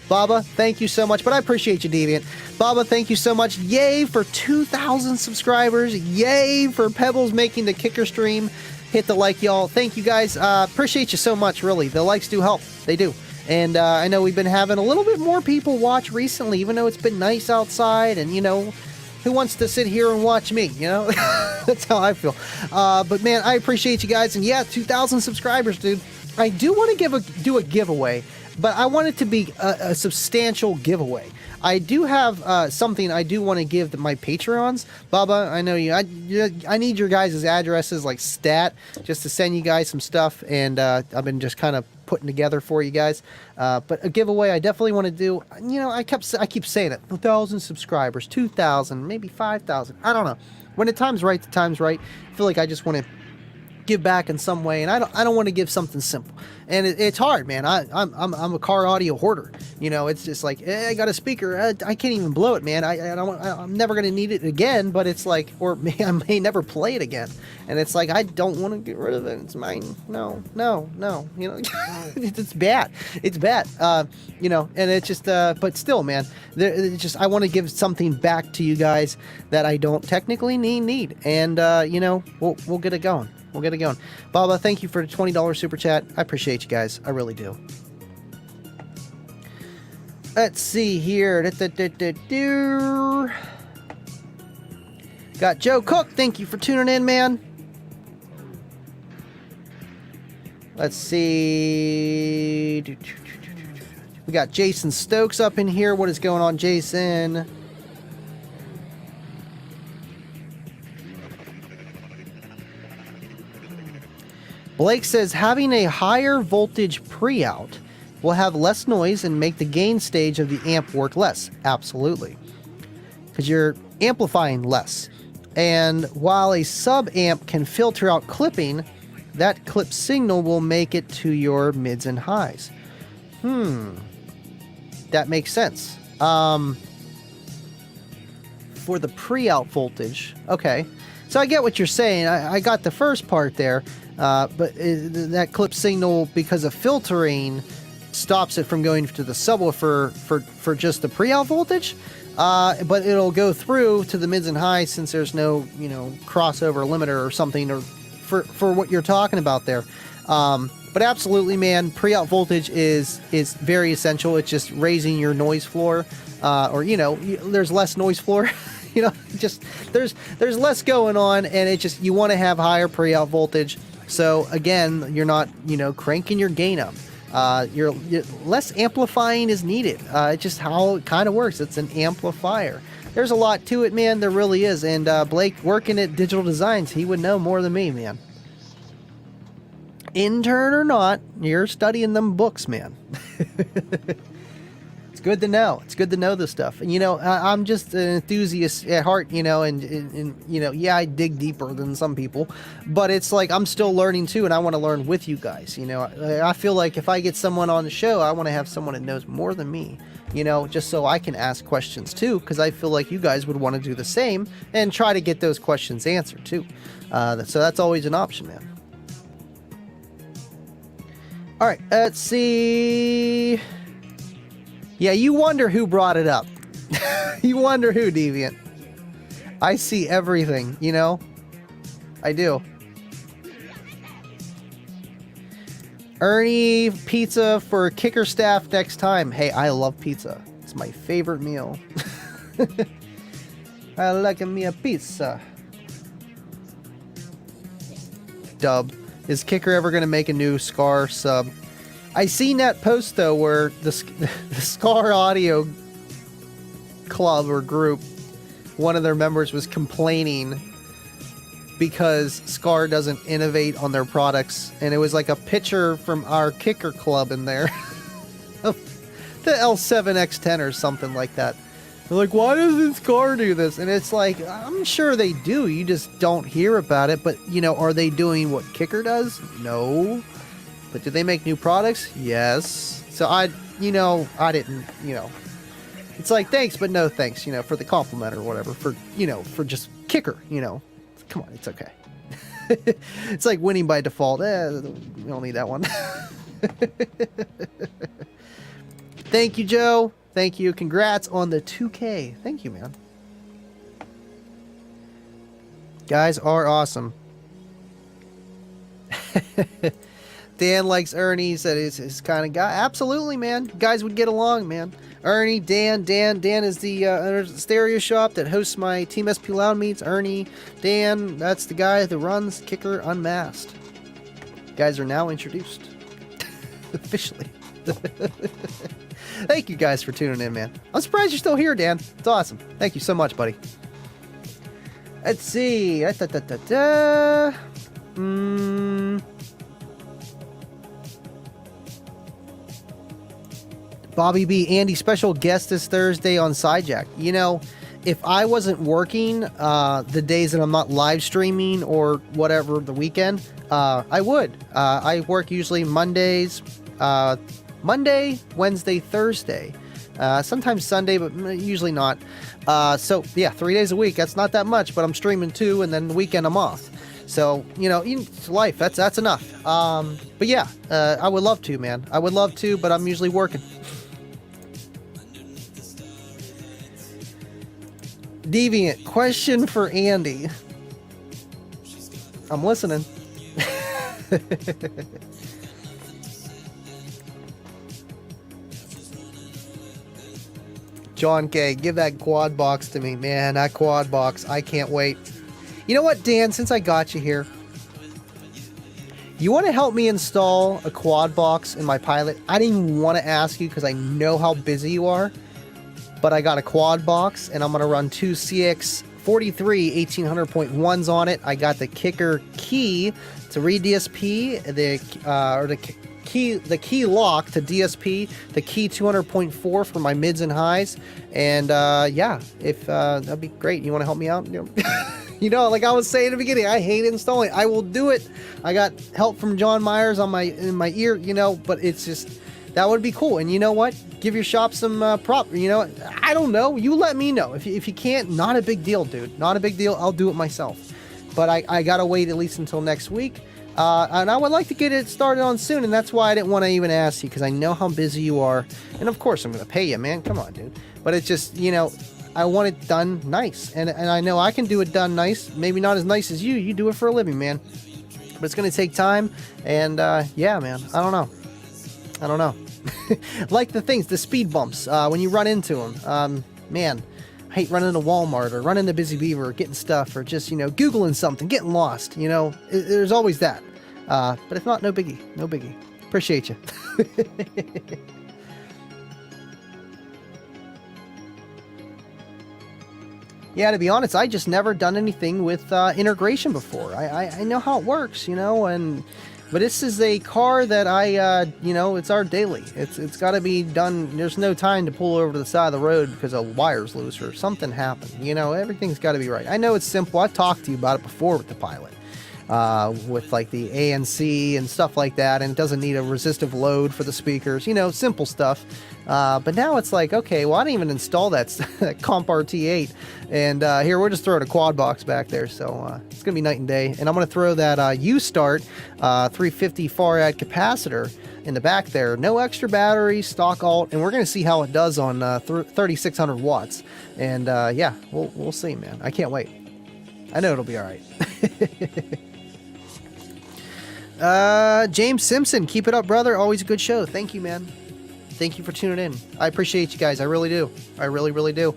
Baba, thank you so much. But I appreciate you, Deviant. Baba, thank you so much. Yay for 2,000 subscribers. Yay for Pebbles making the kicker stream. Hit the like, y'all. Thank you, guys. Appreciate you so much, really. The likes do help. They do. And I know we've been having a little bit more people watch recently, even though it's been nice outside. And, you know, who wants to sit here and watch me, you know? That's how I feel. But, man, I appreciate you guys. And, yeah, 2,000 subscribers, dude. I do want to do a giveaway, but I want it to be a substantial giveaway. I do have something I do want to give to my Patreons. Baba, I know you. I need your guys' addresses, like stat, just to send you guys some stuff. And I've been just kind of putting together for you guys. But a giveaway I definitely want to do. You know, I keep saying it. 1,000 subscribers, 2,000, maybe 5,000. I don't know. When the time's right, the time's right. I feel like I just want to give back in some way, and I don't want to give something simple, and it's hard, man. I'm a car audio hoarder, you know. It's just like, I got a speaker, I can't even blow it, man. I'm never gonna need it again, but it's like, or I may never play it again, and it's like, I don't want to get rid of it. It's mine. No, you know. It's bad, you know. And it's just but still, man, it's just, I want to give something back to you guys that I don't technically need, and you know, we'll get it going. We'll get it going. Baba, thank you for the $20 super chat. I appreciate you guys. I really do. Let's see here. Got Joe Cook. Thank you for tuning in, man. Let's see. We got Jason Stokes up in here. What is going on, Jason? Blake says having a higher voltage pre-out will have less noise and make the gain stage of the amp work less. Absolutely. Because you're amplifying less. And while a sub-amp can filter out clipping, that clip signal will make it to your mids and highs. That makes sense. For the pre-out voltage. Okay. So I get what you're saying. I got the first part there. But that clip signal, because of filtering, stops it from going to the subwoofer for just the pre-out voltage. But it'll go through to the mids and highs since there's no, crossover limiter or something, or for what you're talking about there. But absolutely, man, pre-out voltage is very essential. It's just raising your noise floor, or there's less noise floor. Just there's less going on, and you want to have higher pre-out voltage. So again, you're not cranking your gain up. You're less amplifying is needed. It's just how it kind of works. It's an amplifier. There's a lot to it, man. There really is. And Blake, working at Digital Designs, he would know more than me, man. Intern or not, you're studying them books, man. It's good to know. It's good to know this stuff. And I'm just an enthusiast at heart, and yeah, I dig deeper than some people, but it's like I'm still learning too, and I want to learn with you guys. I feel like if I get someone on the show, I want to have someone that knows more than me, just so I can ask questions too, because I feel like you guys would want to do the same and try to get those questions answered too. So that's always an option, man. All right, let's see. Yeah, you wonder who brought it up. You wonder who, Deviant. I see everything, I do. Ernie, pizza for kicker staff next time. Hey, I love pizza. It's my favorite meal. I like me a pizza. Dub. Is Kicker ever going to make a new Scar sub? I seen that post, though, where the Scar Audio Club or group, one of their members was complaining because Scar doesn't innovate on their products. And it was like a picture from our Kicker Club in there. The L7X10 or something like that. They're like, why doesn't Scar do this? And it's like, I'm sure they do. You just don't hear about it. But, are they doing what Kicker does? No. But do they make new products? Yes. So I didn't, it's like, thanks, but no thanks, for the compliment or whatever, for just Kicker, come on, it's okay. It's like winning by default. We don't need that one. Thank you, Joe. Thank you. Congrats on the 2K. Thank you, man. Guys are awesome. Dan likes Ernie. He said he's his kind of guy. Absolutely, man. Guys would get along, man. Ernie, Dan is the stereo shop that hosts my Team SP Loud meets. Ernie, Dan, that's the guy that runs Kicker Unmasked. Guys are now introduced. Officially. Thank you guys for tuning in, man. I'm surprised you're still here, Dan. It's awesome. Thank you so much, buddy. Let's see. Bobby B. Andy, special guest this Thursday on Sidejack. If I wasn't working the days that I'm not live streaming or whatever the weekend, I would. I work usually Monday, Wednesday, Thursday. Sometimes Sunday, but usually not. So, yeah, 3 days a week. That's not that much, but I'm streaming too, and then the weekend I'm off. So, it's life. That's enough. But yeah, I would love to, man. I would love to, but I'm usually working. Deviant, question for Andy. I'm listening. John K, give that quad box to me. Man, that quad box, I can't wait. You know what, Dan, since I got you here, you want to help me install a quad box in my Pilot? I didn't even want to ask you because I know how busy you are, but I got a quad box and I'm going to run two CX43 1800.1s on it. I got the Kicker key to read DSP, the key lock to DSP, the key 200.4 for my mids and highs, and yeah, if that'd be great. You want to help me out? Like I was saying in the beginning, I hate installing. I will do it. I got help from John Myers in my ear, but it's just that would be cool. And you know what? Give your shop some prop. I don't know. You let me know if you can't. Not a big deal, dude. Not a big deal. I'll do it myself. But I gotta wait at least until next week. And I would like to get it started on soon, and that's why I didn't want to even ask you, because I know how busy you are. And of course, I'm going to pay you, man. Come on, dude. But it's just, I want it done nice. And I know I can do it done nice. Maybe not as nice as you. You do it for a living, man. But it's going to take time. And, yeah, man. I don't know. Like the speed bumps, when you run into them. Man, I hate running into Walmart or running into Busy Beaver or getting stuff or just, Googling something, getting lost. There's always that. But if not, no biggie. No biggie. Appreciate you. Yeah, to be honest, I just never done anything with integration before. I know how it works, but this is a car that it's our daily. It's got to be done. There's no time to pull over to the side of the road because a wire's loose or something happened. Everything's got to be right. I know it's simple. I've talked to you about it before with the Pilot. With like the ANC and stuff like that, and it doesn't need a resistive load for the speakers, simple stuff. But now it's like, okay, well, I didn't even install that Comp RT8, and here, we're just throwing a quad box back there, so it's gonna be night and day. And I'm gonna throw that U-Start 350 farad capacitor in the back there, no extra battery, stock alt, and we're gonna see how it does on 3600 watts. And yeah, we'll see, man. I can't wait. I know it'll be all right. James Simpson, keep it up, brother. Always a good show. Thank you, man. Thank you for tuning in. I appreciate you guys. I really do. I really, really do.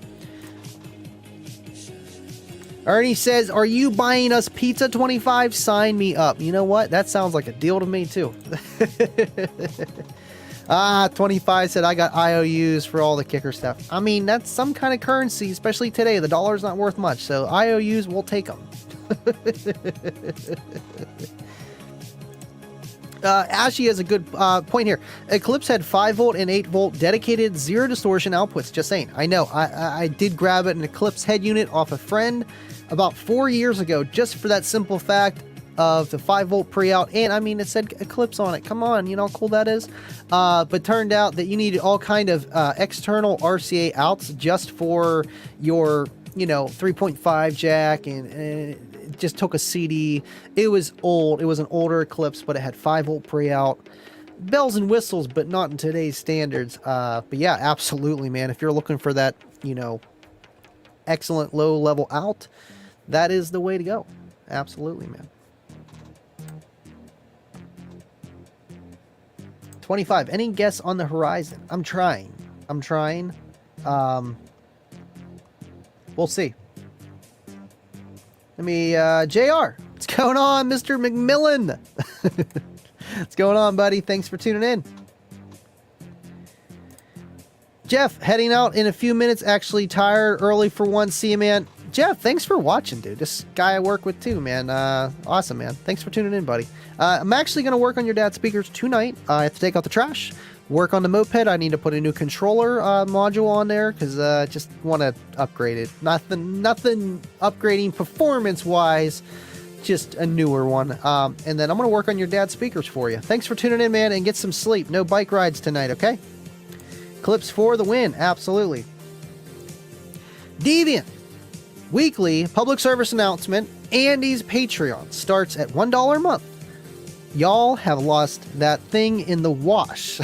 Ernie says, are you buying us pizza 25? Sign me up. You know what? That sounds like a deal to me, too. 25 said, I got IOUs for all the kicker stuff. I mean, that's some kind of currency, especially today. The dollar's not worth much, so IOUs, we'll take them. Ashley has a good point here. Eclipse had 5-volt and 8-volt dedicated zero distortion outputs. Just saying. I know. I did grab an Eclipse head unit off a friend about 4 years ago just for that simple fact of the 5-volt pre-out. And, I mean, it said Eclipse on it. Come on. You know how cool that is? But turned out that you needed all kind of external RCA outs just for your, 3.5 jack and it just took a CD. It was old. It was an older Eclipse, but it had 5-volt pre-out. Bells and whistles, but not in today's standards. But yeah, absolutely, man. If you're looking for that, excellent low-level out, that is the way to go. Absolutely, man. 25. Any guess on the horizon? I'm trying. We'll see. Let me, JR. What's going on, Mr. McMillan? What's going on, buddy? Thanks for tuning in. Jeff, heading out in a few minutes. Actually tired early for one. See you, man. Jeff, thanks for watching, dude. This guy I work with too, man. Awesome, man. Thanks for tuning in, buddy. I'm actually going to work on your dad's speakers tonight. I have to take out the trash, work on the moped. I need to put a new controller module on there because I just want to upgrade it. Nothing upgrading performance-wise, just a newer one. And then I'm going to work on your dad's speakers for you. Thanks for tuning in, man, and get some sleep. No bike rides tonight, okay? Clips for the win. Absolutely. Deviant. Weekly public service announcement. Andy's Patreon starts at $1 a month. Y'all have lost that thing in the wash.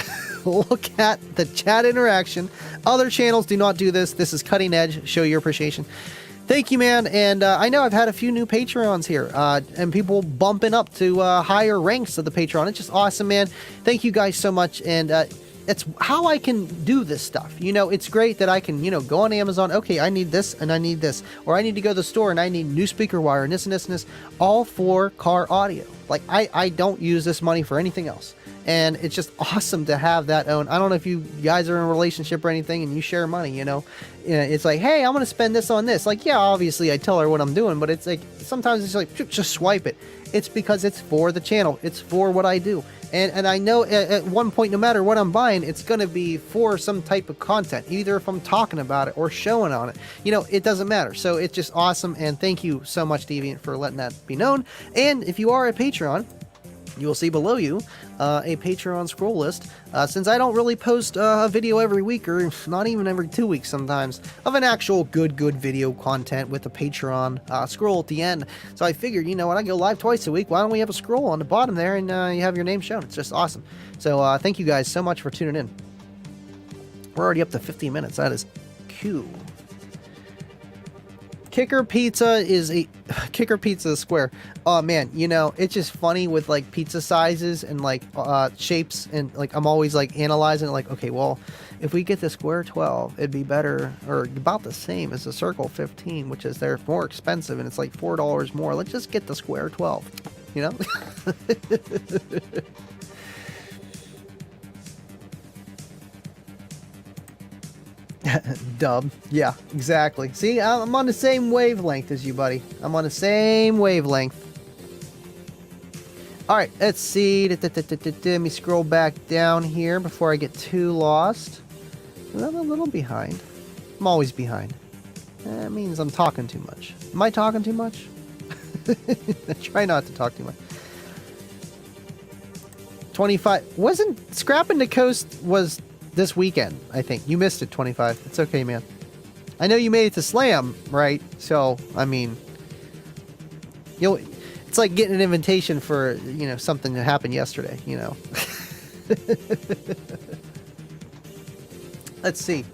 Look at the chat interaction. Other channels do not do this. This is cutting edge. Show your appreciation. Thank you, man. And I know I've had a few new Patreons here and people bumping up to higher ranks of the Patreon. It's just awesome, man. Thank you guys so much. And it's how I can do this stuff. It's great that I can, go on Amazon. Okay, I need this and I need this. Or I need to go to the store and I need new speaker wire and this and this and this. All for car audio. Like, I don't use this money for anything else. And it's just awesome to have that own. I don't know if you guys are in a relationship or anything and you share money, It's like, hey, I'm going to spend this on this. Like, yeah, obviously I tell her what I'm doing, but it's like, sometimes it's like, just swipe it. It's because it's for the channel. It's for what I do. And I know at one point, no matter what I'm buying, it's going to be for some type of content, either if I'm talking about it or showing on it. It doesn't matter. So it's just awesome. And thank you so much, Deviant, for letting that be known. And if you are a Patreon, you will see below you a Patreon scroll list. Since I don't really post a video every week, or not even every 2 weeks sometimes, of an actual good video content with a Patreon scroll at the end. So I figured, you know, when I go live twice a week, why don't we have a scroll on the bottom there and you have your name shown. It's just awesome. So thank you guys so much for tuning in. We're already up to 15 minutes. That is cool. Kicker Pizza is square. Oh man, you know, it's just funny with like pizza sizes and like shapes, and like I'm always like analyzing like, okay, well, if we get the square 12, it'd be better or about the same as the circle 15, which is they're more expensive and it's like $4 more. Let's just get the square 12, you know? Dub. Yeah, exactly. See, I'm on the same wavelength as you, buddy. I'm on the same wavelength. Alright, let's see. Let me scroll back down here before I get too lost. I'm a little behind. I'm always behind. That means I'm talking too much. Am I talking too much? I try not to talk too much. 25. Wasn't Scrapping the Coast was this weekend, I think. You missed it, 25. It's okay, man. I know you made it to Slam, right? So, I mean, it's like getting an invitation for, you know, something that happened yesterday, you know. Let's see.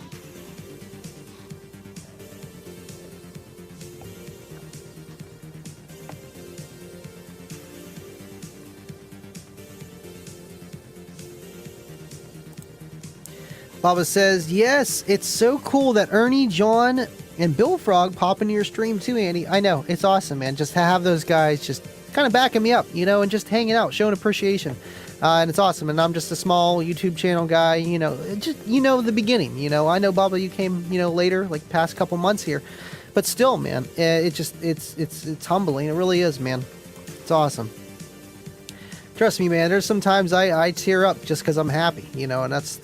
Baba says, yes, it's so cool that Ernie, John, and Bill Frog pop into your stream too, Andy. I know, it's awesome, man. Just to have those guys just kind of backing me up, you know, and just hanging out, showing appreciation. And it's awesome. And I'm just a small YouTube channel guy, you know, just, you know, the beginning, you know. I know, Baba, you came, you know, later, like past couple months here. But still, man, it's humbling. It really is, man. It's awesome. Trust me, man, there's sometimes I tear up just because I'm happy, you know, and it's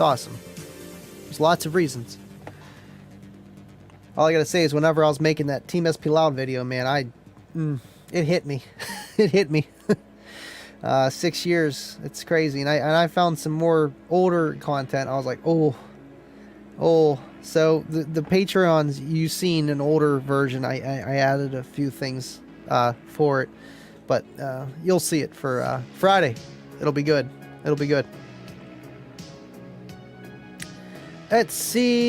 awesome. There's lots of reasons. All I gotta say is whenever I was making that Team SP Loud video, man, it hit me. It hit me. 6 years. It's crazy. And I found some more older content. I was like, oh. So the Patreons, you've seen an older version. I added a few things for it. But you'll see it for Friday. It'll be good. It'll be good. Let's see.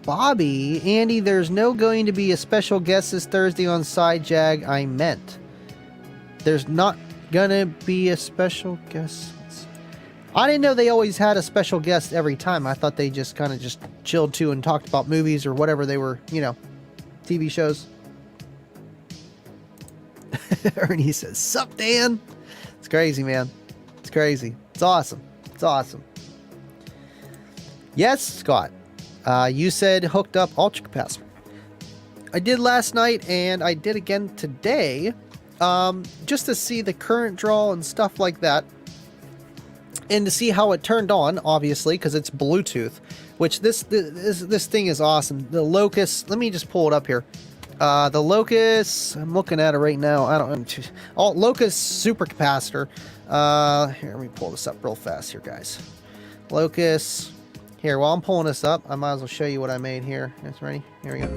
Bobby. Andy, there's no going to be a special guest this Thursday on Side Jag. I meant. There's not gonna be a special guest. I didn't know they always had a special guest every time. I thought they just kind of just chilled too and talked about movies or whatever they were, you know, TV shows. Ernie says, sup, Dan? It's crazy, man. It's crazy. It's awesome. It's awesome. Yes, Scott. You said hooked up ultra capacitor. I did last night and I did again today, just to see the current draw and stuff like that, and to see how it turned on. Obviously, because it's Bluetooth, which this thing is awesome. The Locust. Let me just pull it up here. The Locust. I'm looking at it right now. I don't. Locust supercapacitor. Here, let me pull this up real fast here, guys. Locust. Here, while I'm pulling this up, I might as well show you what I made here. It's ready. Here we go.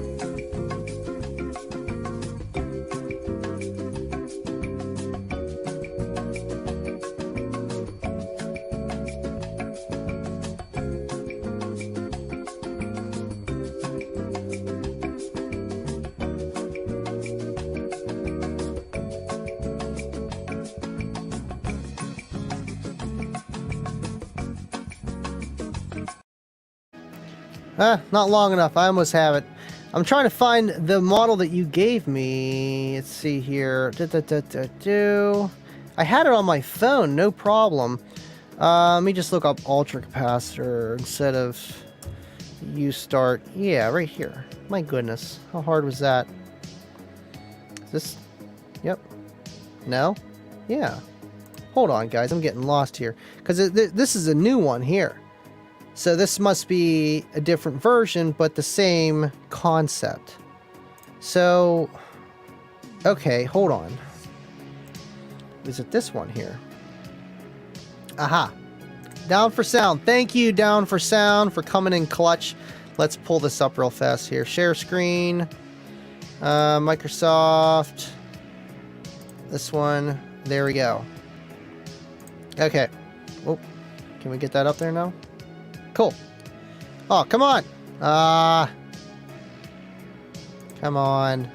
Not long enough. I almost have it. I'm trying to find the model that you gave me. Let's see here. I had it on my phone, no problem. Let me just look up ultra capacitor instead of you start. Yeah, right here. My goodness. How hard was that? Is this? Yep. No? Yeah. Hold on, guys. I'm getting lost here. Because this is a new one here. So this must be a different version, but the same concept. So, Okay, hold on. Is it this one here? Aha. Down for Sound. Thank you, Down for Sound, for coming in clutch. Let's pull this up real fast here. Share screen. Microsoft. This one. There we go. Okay. Oh, can we get that up there now? Cool. Oh, come on. Come on.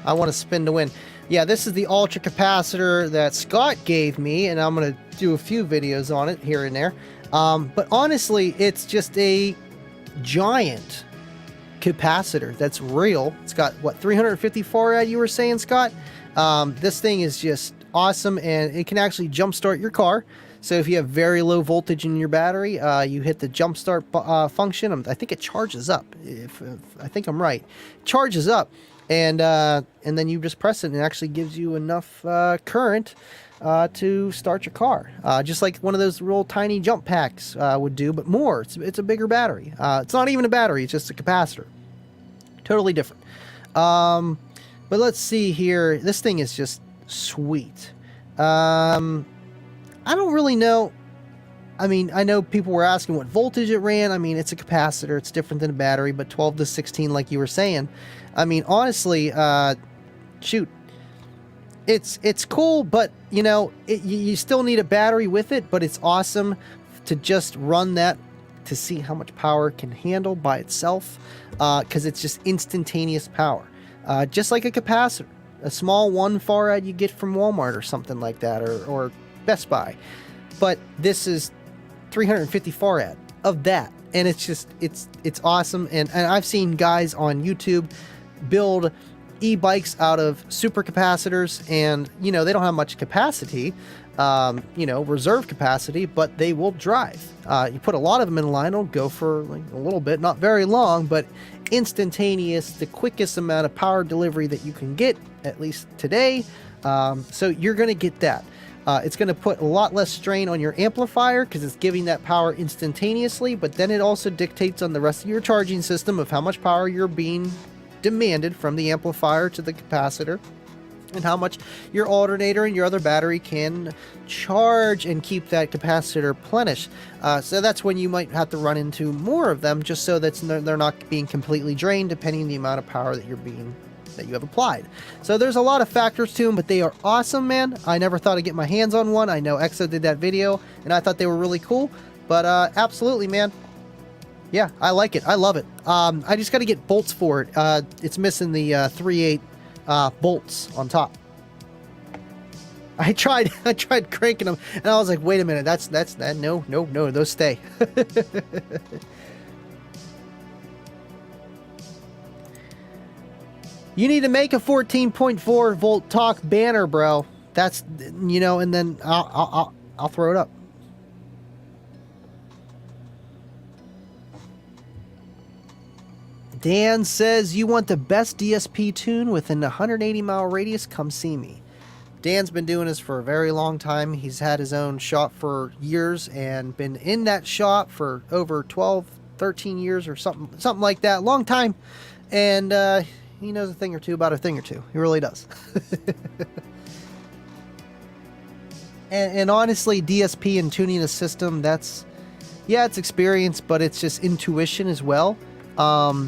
I want to spin to win. Yeah, this is the ultra capacitor that Scott gave me, and I'm going to do a few videos on it here and there. But honestly, it's just a giant capacitor that's real. It's got, what, 350 farad you were saying, Scott? This thing is just awesome, and it can actually jumpstart your car. So if you have very low voltage in your battery, you hit the jumpstart function. I think it charges up. If I think I'm right, it charges up, and then you just press it, and it actually gives you enough current to start your car, just like one of those real tiny jump packs would do, but more. It's a bigger battery. It's not even a battery; it's just a capacitor. Totally different. But let's see here. This thing is just sweet. I don't really know. I mean, I know people were asking what voltage it ran. I mean, it's a capacitor. It's different than a battery, but 12 to 16, like you were saying. I mean, honestly, shoot, it's cool, but you know, you still need a battery with it. But it's awesome to just run that to see how much power it can handle by itself, because it's just instantaneous power, just like a capacitor, a small 1 farad you get from Walmart or something like that, or Best Buy. But this is 350 farad of that, and it's just it's awesome. And I've seen guys on YouTube build e-bikes out of supercapacitors, and you know, they don't have much capacity, you know, reserve capacity, but they will drive. You put a lot of them in line, it'll go for like a little bit, not very long, but instantaneous, the quickest amount of power delivery that you can get, at least today. So you're going to get that. It's going to put a lot less strain on your amplifier because it's giving that power instantaneously, but then it also dictates on the rest of your charging system of how much power you're being demanded from the amplifier to the capacitor, and how much your alternator and your other battery can charge and keep that capacitor replenished. So that's when you might have to run into more of them, just so that they're not being completely drained, depending on the amount of power that you have applied. So there's a lot of factors to them, but they are awesome, man. I never thought I'd get my hands on one. I know Exo did that video, and I thought they were really cool. But absolutely, man. Yeah, I like it. I love it. I just got to get bolts for it. It's missing the 3/8 bolts on top. I tried cranking them, and I was like, wait a minute, that's that. No, those stay. You need to make a 14.4 volt talk banner, bro. That's, you know, and then I'll throw it up. Dan says, you want the best DSP tune within a 180-mile radius? Come see me. Dan's been doing this for a very long time. He's had his own shop for years and been in that shop for over 12, 13 years or something like that. Long time. And he knows a thing or two about a thing or two. He really does. and honestly, DSP and tuning a system, that's, yeah, it's experience, but it's just intuition as well. Yeah,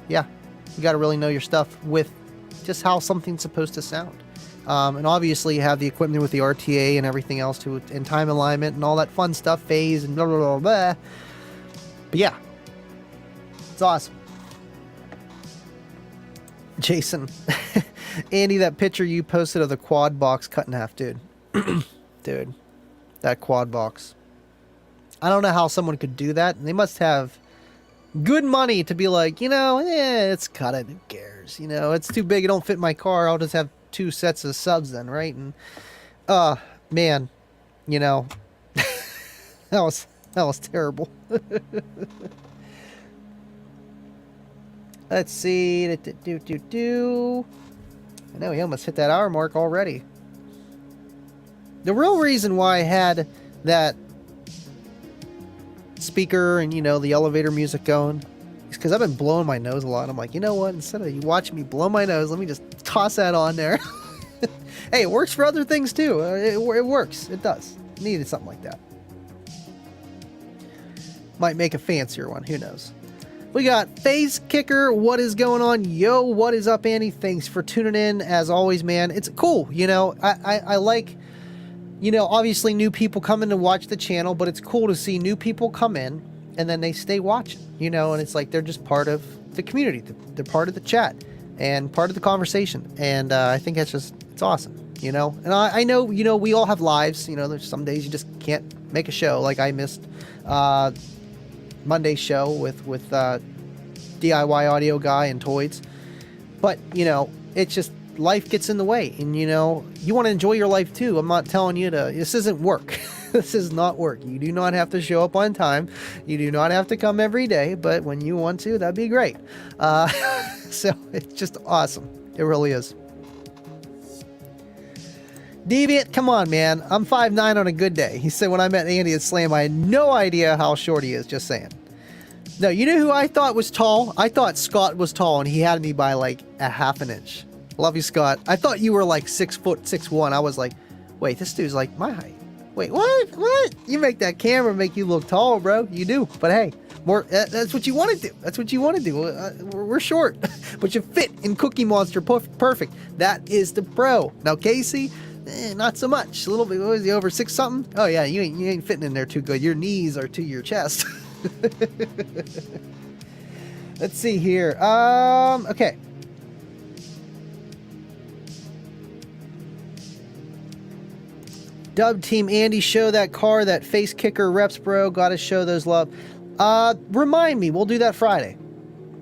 you got to really know your stuff with just how something's supposed to sound. And obviously you have the equipment with the RTA and everything else to it, and time alignment and all that fun stuff, phase and blah, blah, blah, blah. But yeah, it's awesome. Jason, Andy, that picture you posted of the quad box cut in half, dude. Dude, that quad box. I don't know how someone could do that. They must have good money to be like, you know, it's cut it. Who cares? You know, it's too big. It don't fit my car. I'll just have 2 sets of subs then, right? And, man, you know, that was terrible. Let's see. I know we almost hit that hour mark already. The real reason why I had that speaker and, you know, the elevator music going is because I've been blowing my nose a lot. I'm like, you know what? Instead of you watching me blow my nose, let me just toss that on there. Hey, it works for other things too. It works. It does. Needed something like that. Might make a fancier one. Who knows? We got Face Kicker. What is going on? Yo, what is up, Andy? Thanks for tuning in. As always, man, it's cool. You know, I like, you know, obviously new people come in to watch the channel, but it's cool to see new people come in and then they stay watching, you know, and it's like they're just part of the community. They're part of the chat and part of the conversation. And I think it's awesome, you know. And I know, you know, we all have lives. You know, there's some days you just can't make a show. Like I missed Monday's show with DIY audio guy and Toys, but you know, it's just life gets in the way, and you know, you want to enjoy your life too. I'm not telling you to. This isn't work. This is not work. You do not have to show up on time. You do not have to come every day, but when you want to, that'd be great. So it's just awesome. It really is. Deviant, come on, man. I'm 5'9" on a good day. He said when I met Andy at Slam, I had no idea how short he is. Just saying. No, you know who I thought was tall? I thought Scott was tall, and he had me by like a half an inch. Love you, Scott. I thought you were like 6 foot 6'1". I was like, wait, this dude's like my height. Wait, what? What? You make that camera make you look tall, bro. You do. But hey, more. That's what you want to do. That's what you want to do. We're short, but you fit in Cookie Monster perfect. That is the pro. Now, Casey. Not so much. A little bit. What was he, over 6 something? Oh yeah, you ain't fitting in there too good. Your knees are to your chest. Let's see here. Okay. Dub Team Andy, show that car that Face Kicker reps, bro. Gotta show those love. Remind me. We'll do that Friday.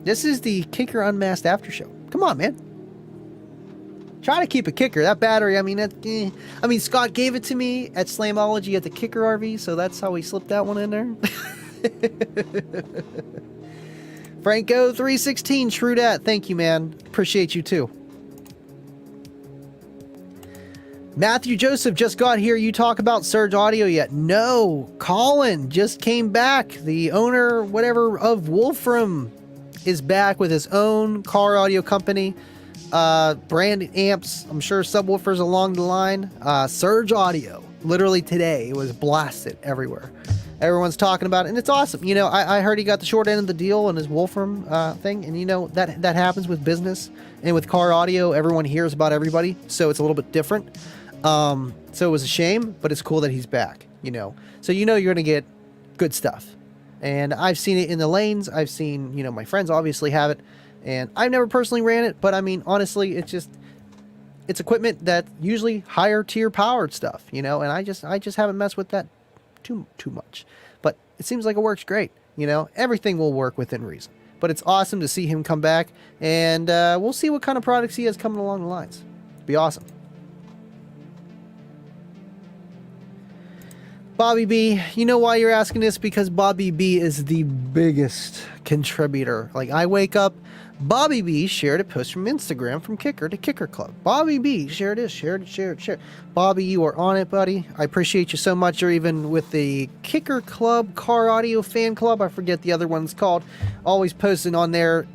This is the Kicker Unmasked after show. Come on, man. Try to keep a kicker. That battery, I mean, Scott gave it to me at Slamology at the Kicker RV, so that's how we slipped that one in there. Franco 316, true dat. Thank you, man. Appreciate you too. Matthew Joseph just got here. You talk about Surge Audio yet? No. Colin just came back. The owner, whatever, of Wolfram is back with his own car audio company. Brand amps, I'm sure subwoofers along the line. Surge Audio, literally today, it was blasted everywhere. Everyone's talking about it, and it's awesome. You know, I heard he got the short end of the deal on his Wolfram thing, and you know, that happens with business and with car audio. Everyone hears about everybody, so it's a little bit different. So it was a shame, but it's cool that he's back, you know. So you know you're going to get good stuff. And I've seen it in the lanes. I've seen, you know, my friends obviously have it. And I've never personally ran it, but I mean, honestly, it's equipment that usually higher tier powered stuff, you know, and I just haven't messed with that too much. But it seems like it works great, you know. Everything will work within reason. But it's awesome to see him come back, and we'll see what kind of products he has coming along the lines. Be awesome. Bobby B, you know why you're asking this? Because Bobby B is the biggest contributor. Like, I wake up, Bobby B shared a post from Instagram from Kicker to Kicker Club. Bobby B, share this, share it. Bobby, you are on it, buddy. I appreciate you so much. You're even with the Kicker Club Car Audio Fan Club. I forget the other one's called. Always posting on there.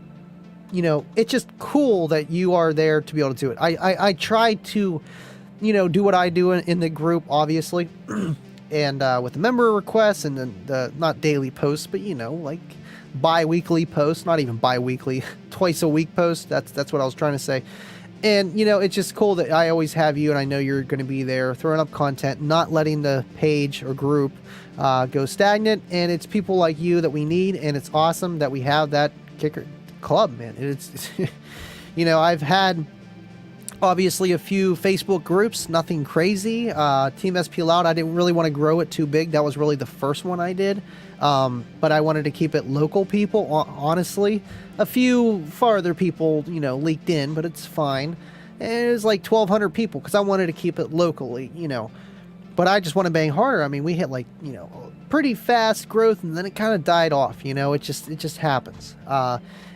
You know, it's just cool that you are there to be able to do it. I try to, you know, do what I do in the group, obviously. And with the member requests and then the not daily posts, but you know, like bi-weekly posts, not even bi-weekly, twice a week posts. That's what I was trying to say. And you know, it's just cool that I always have you, and I know you're going to be there throwing up content, not letting the page or group go stagnant. And it's people like you that we need, and it's awesome that we have that Kicker Club, man. It's you know, I've had obviously a few Facebook groups, nothing crazy. Team SP Loud, I didn't really want to grow it too big. That was really the first one I did. But I wanted to keep it local people, honestly. A few farther people, you know, leaked in, but it's fine. And it was like 1,200 people because I wanted to keep it locally, you know. But I just want to bang harder. I mean, we hit like, you know, pretty fast growth, and then it kind of died off, you know. It just happens.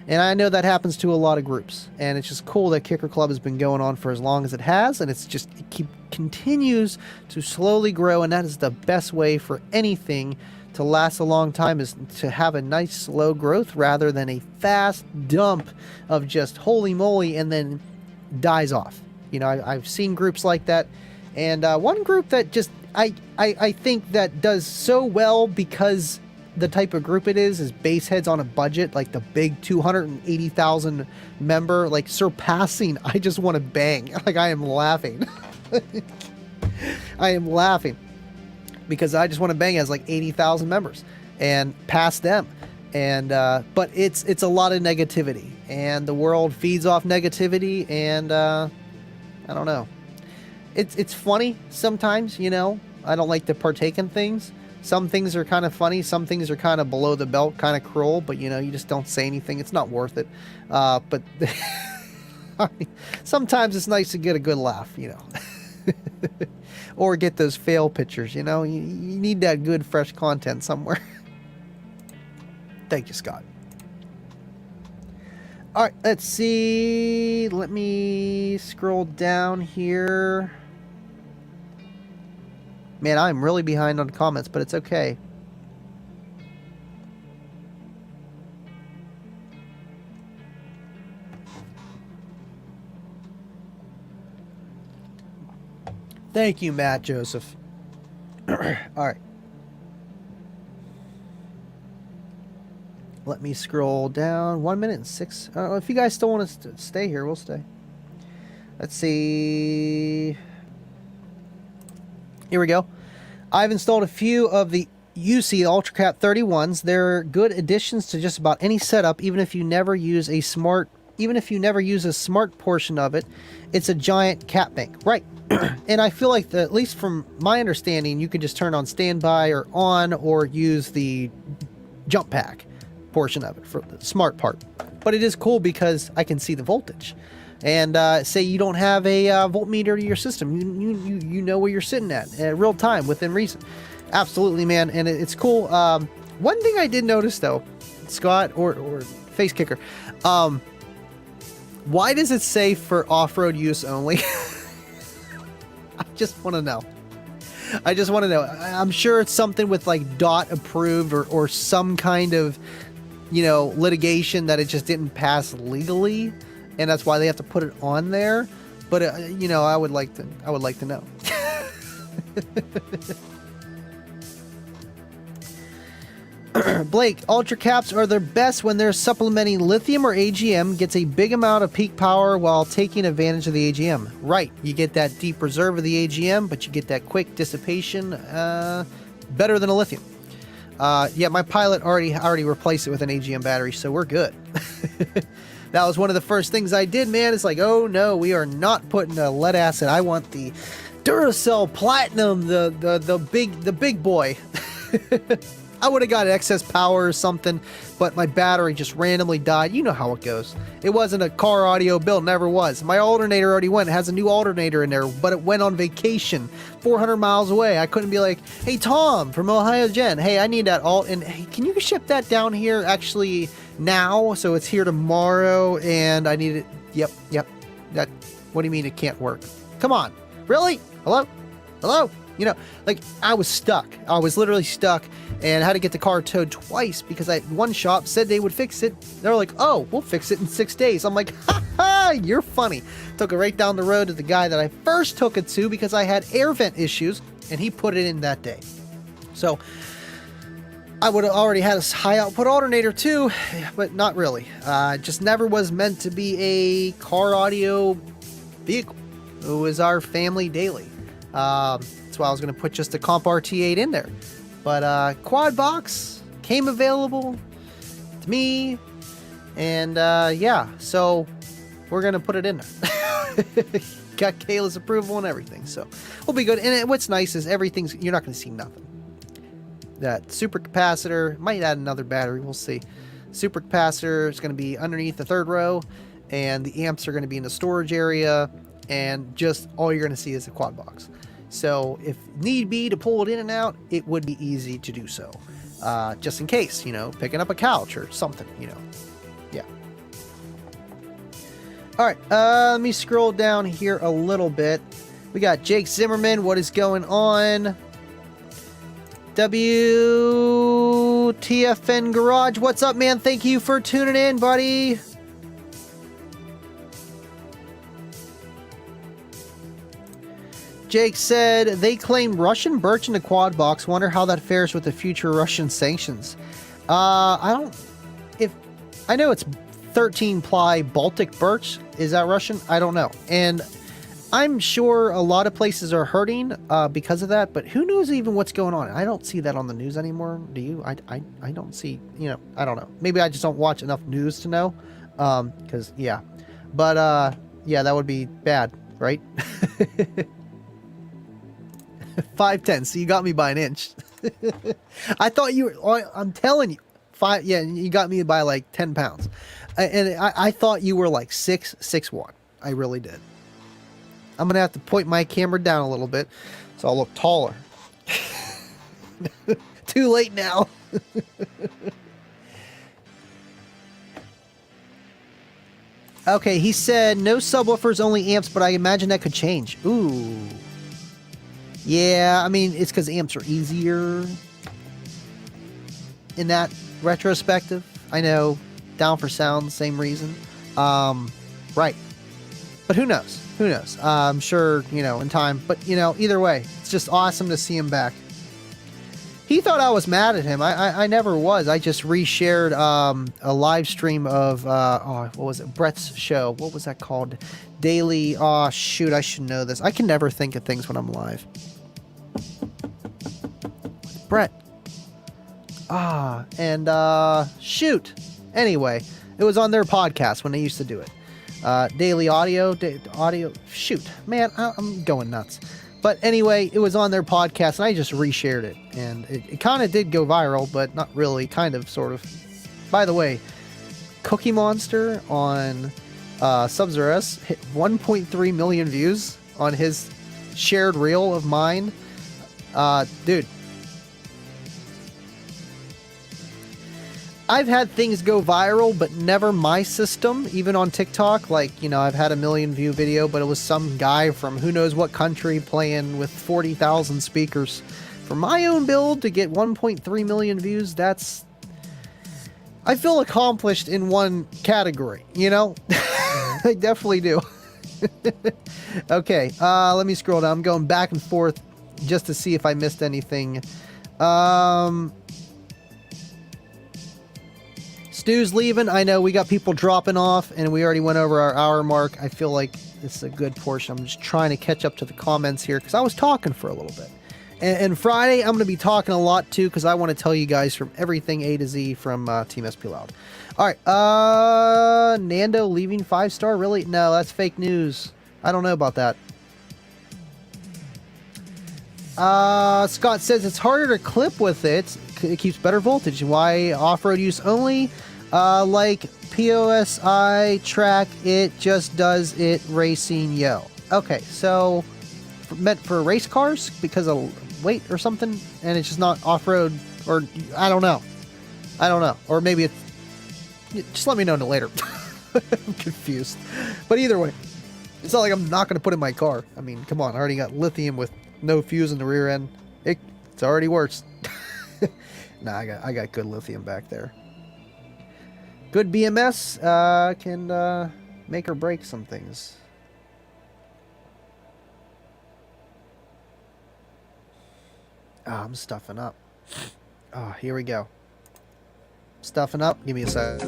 And I know that happens to a lot of groups, and it's just cool that Kicker Club has been going on for as long as it has, and it continues to slowly grow, and that is the best way for anything to last a long time, is to have a nice slow growth rather than a fast dump of just holy moly, and then dies off. You know, I've seen groups like that, and one group that just I think that does so well because the type of group it is Baseheads on a budget, like the big 280,000 member, like surpassing I Just Want to Bang. Like, I am laughing. I am laughing because I Just Want to Bang has like 80,000 members and past them. And but it's a lot of negativity, and the world feeds off negativity, and I don't know. It's funny sometimes, you know. I don't like to partake in things. Some things are kind of funny. Some things are kind of below the belt, kind of cruel. But, you know, you just don't say anything. It's not worth it. But I mean, sometimes it's nice to get a good laugh, you know. Or get those fail pictures, you know. You need that good, fresh content somewhere. Thank you, Scott. All right, let's see. Let me scroll down here. Man, I'm really behind on comments, but it's okay. Thank you, Matt Joseph. All right. Let me scroll down. 1 minute and 6. If you guys still want to stay here, we'll stay. Let's see. Here we go. I've installed a few of the UC UltraCap 31s. They're good additions to just about any setup, even if you never use a smart portion of it. It's a giant cap bank, right? And I feel like at least from my understanding, you can just turn on standby or on, or use the jump pack portion of it for the smart part. But it is cool because I can see the voltage. And say you don't have a voltmeter to your system, you know where you're sitting at real time within reason. Absolutely, man, and it's cool. One thing I did notice though, Scott or Face Kicker, why does it say for off-road use only? I just want to know. I just want to know. I'm sure it's something with like DOT approved or some kind of, you know, litigation that it just didn't pass legally. And that's why they have to put it on there. But you know, I would like to know. Blake, Ultra Caps are their best when they're supplementing lithium or AGM, gets a big amount of peak power while taking advantage of the AGM. Right, you get that deep reserve of the AGM, but you get that quick dissipation, better than a lithium. Yeah, my Pilot already replaced it with an AGM battery, so we're good. That was one of the first things I did, man. It's like, oh no, we are not putting a lead acid. I want the Duracell Platinum, the big boy. I would have got excess power or something, but my battery just randomly died. You know how it goes. It wasn't a car audio build, never was. My alternator already went. It has a new alternator in there, but it went on vacation 400 miles away. I couldn't be like, hey, Tom from Ohio Gen, hey, I need that alt, and hey, can you ship that down here actually now? So it's here tomorrow, and I need it. Yep. That. What do you mean it can't work? Come on. Really? Hello? You know, like, I was stuck. I was literally stuck and had to get the car towed twice because one shop said they would fix it. They were like, oh, we'll fix it in 6 days. I'm like, ha, you're funny. Took it right down the road to the guy that I first took it to because I had air vent issues, and he put it in that day. So I would have already had a high output alternator too, but not really. Just never was meant to be a car audio vehicle. It was our family daily. That's why I was going to put just a Comp RT8 in there. But quad box came available to me, and yeah, so we're going to put it in there. Got Kayla's approval and everything, so we'll be good. And what's nice is you're not going to see nothing. That super capacitor might add another battery, we'll see. Super capacitor is going to be underneath the third row, and the amps are going to be in the storage area, and just all you're going to see is the quad box. So if need be to pull it in and out, it would be easy to do so. Just in case, you know, picking up a couch or something, you know. Yeah. All right, let me scroll down here a little bit. We got Jake Zimmerman. What is going on? WTFN Garage. What's up, man? Thank you for tuning in, buddy. Jake said, they claim Russian birch in the quad box. Wonder how that fares with the future Russian sanctions. I know it's 13 ply Baltic birch. Is that Russian? I don't know. And I'm sure a lot of places are hurting because of that, but who knows even what's going on? I don't see that on the news anymore. Do you? I don't see, I don't know. Maybe I just don't watch enough news to know. Because, yeah. But, yeah, that would be bad, right? 5'10", so you got me by an inch. I thought you were, I'm telling you, you got me by like 10 pounds. And I thought you were like 6'1". I really did. I'm going to have to point my camera down a little bit so I'll look taller. Too late now. Okay, he said no subwoofers, only amps, but I imagine that could change. Ooh. Yeah, I mean, it's because amps are easier in that retrospective. I know, down for sound, same reason. Right. But who knows? Who knows? I'm sure, in time. But, either way, it's just awesome to see him back. He thought I was mad at him. I never was. I just reshared a live stream of, what was it? Brett's show. What was that called? Daily. Oh, shoot. I should know this. I can never think of things when I'm live. Brett. Shoot. Anyway, it was on their podcast when they used to do it. Daily audio. Shoot. Man, I'm going nuts. But anyway, it was on their podcast, and I just reshared it. And it kind of did go viral, but not really, kind of, sort of. By the way, Cookie Monster on Sub-Zero S hit 1.3 million views on his shared reel of mine. Dude. I've had things go viral, but never my system, even on TikTok. Like, I've had a 1 million view video, but it was some guy from who knows what country playing with 40,000 speakers. For my own build to get 1.3 million views, I feel accomplished in one category, I definitely do. Okay, let me scroll down. I'm going back and forth just to see if I missed anything. Stu's leaving. I know we got people dropping off, and we already went over our hour mark. I feel like this is a good portion. I'm just trying to catch up to the comments here because I was talking for a little bit. And Friday, I'm going to be talking a lot too because I want to tell you guys from everything A to Z from Team SP Loud. All right, Nando leaving 5-star. Really? No, that's fake news. I don't know about that. Scott says it's harder to clip with it. It keeps better voltage. Why off-road use only? Like POSI track, it just does it racing, yo. Okay, so meant for race cars because of weight or something, and it's just not off-road, or I don't know. Or maybe it's. Just let me know later. I'm confused. But either way, it's not like I'm not going to put it in my car. I mean, come on, I already got lithium with no fuse in the rear end. It's already worse. Nah, I got good lithium back there. Good BMS can make or break some things. I'm stuffing up. Here we go. Stuffing up. Give me a sec.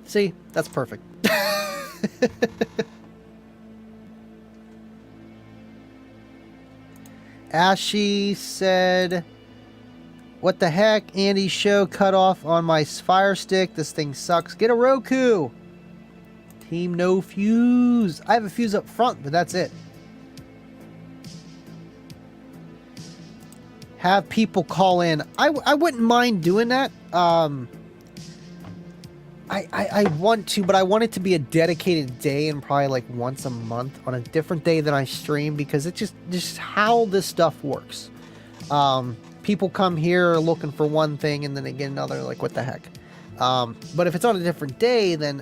See, that's perfect. Ashy said, what the heck? Andy's show cut off on my Fire Stick. This thing sucks. Get a Roku. Team no fuse. I have a fuse up front, but that's it. Have people call in. I wouldn't mind doing that. I want to, but I want it to be a dedicated day and probably like once a month on a different day than I stream because it's just how this stuff works. People come here looking for one thing and then they get another, like what the heck. But if it's on a different day, then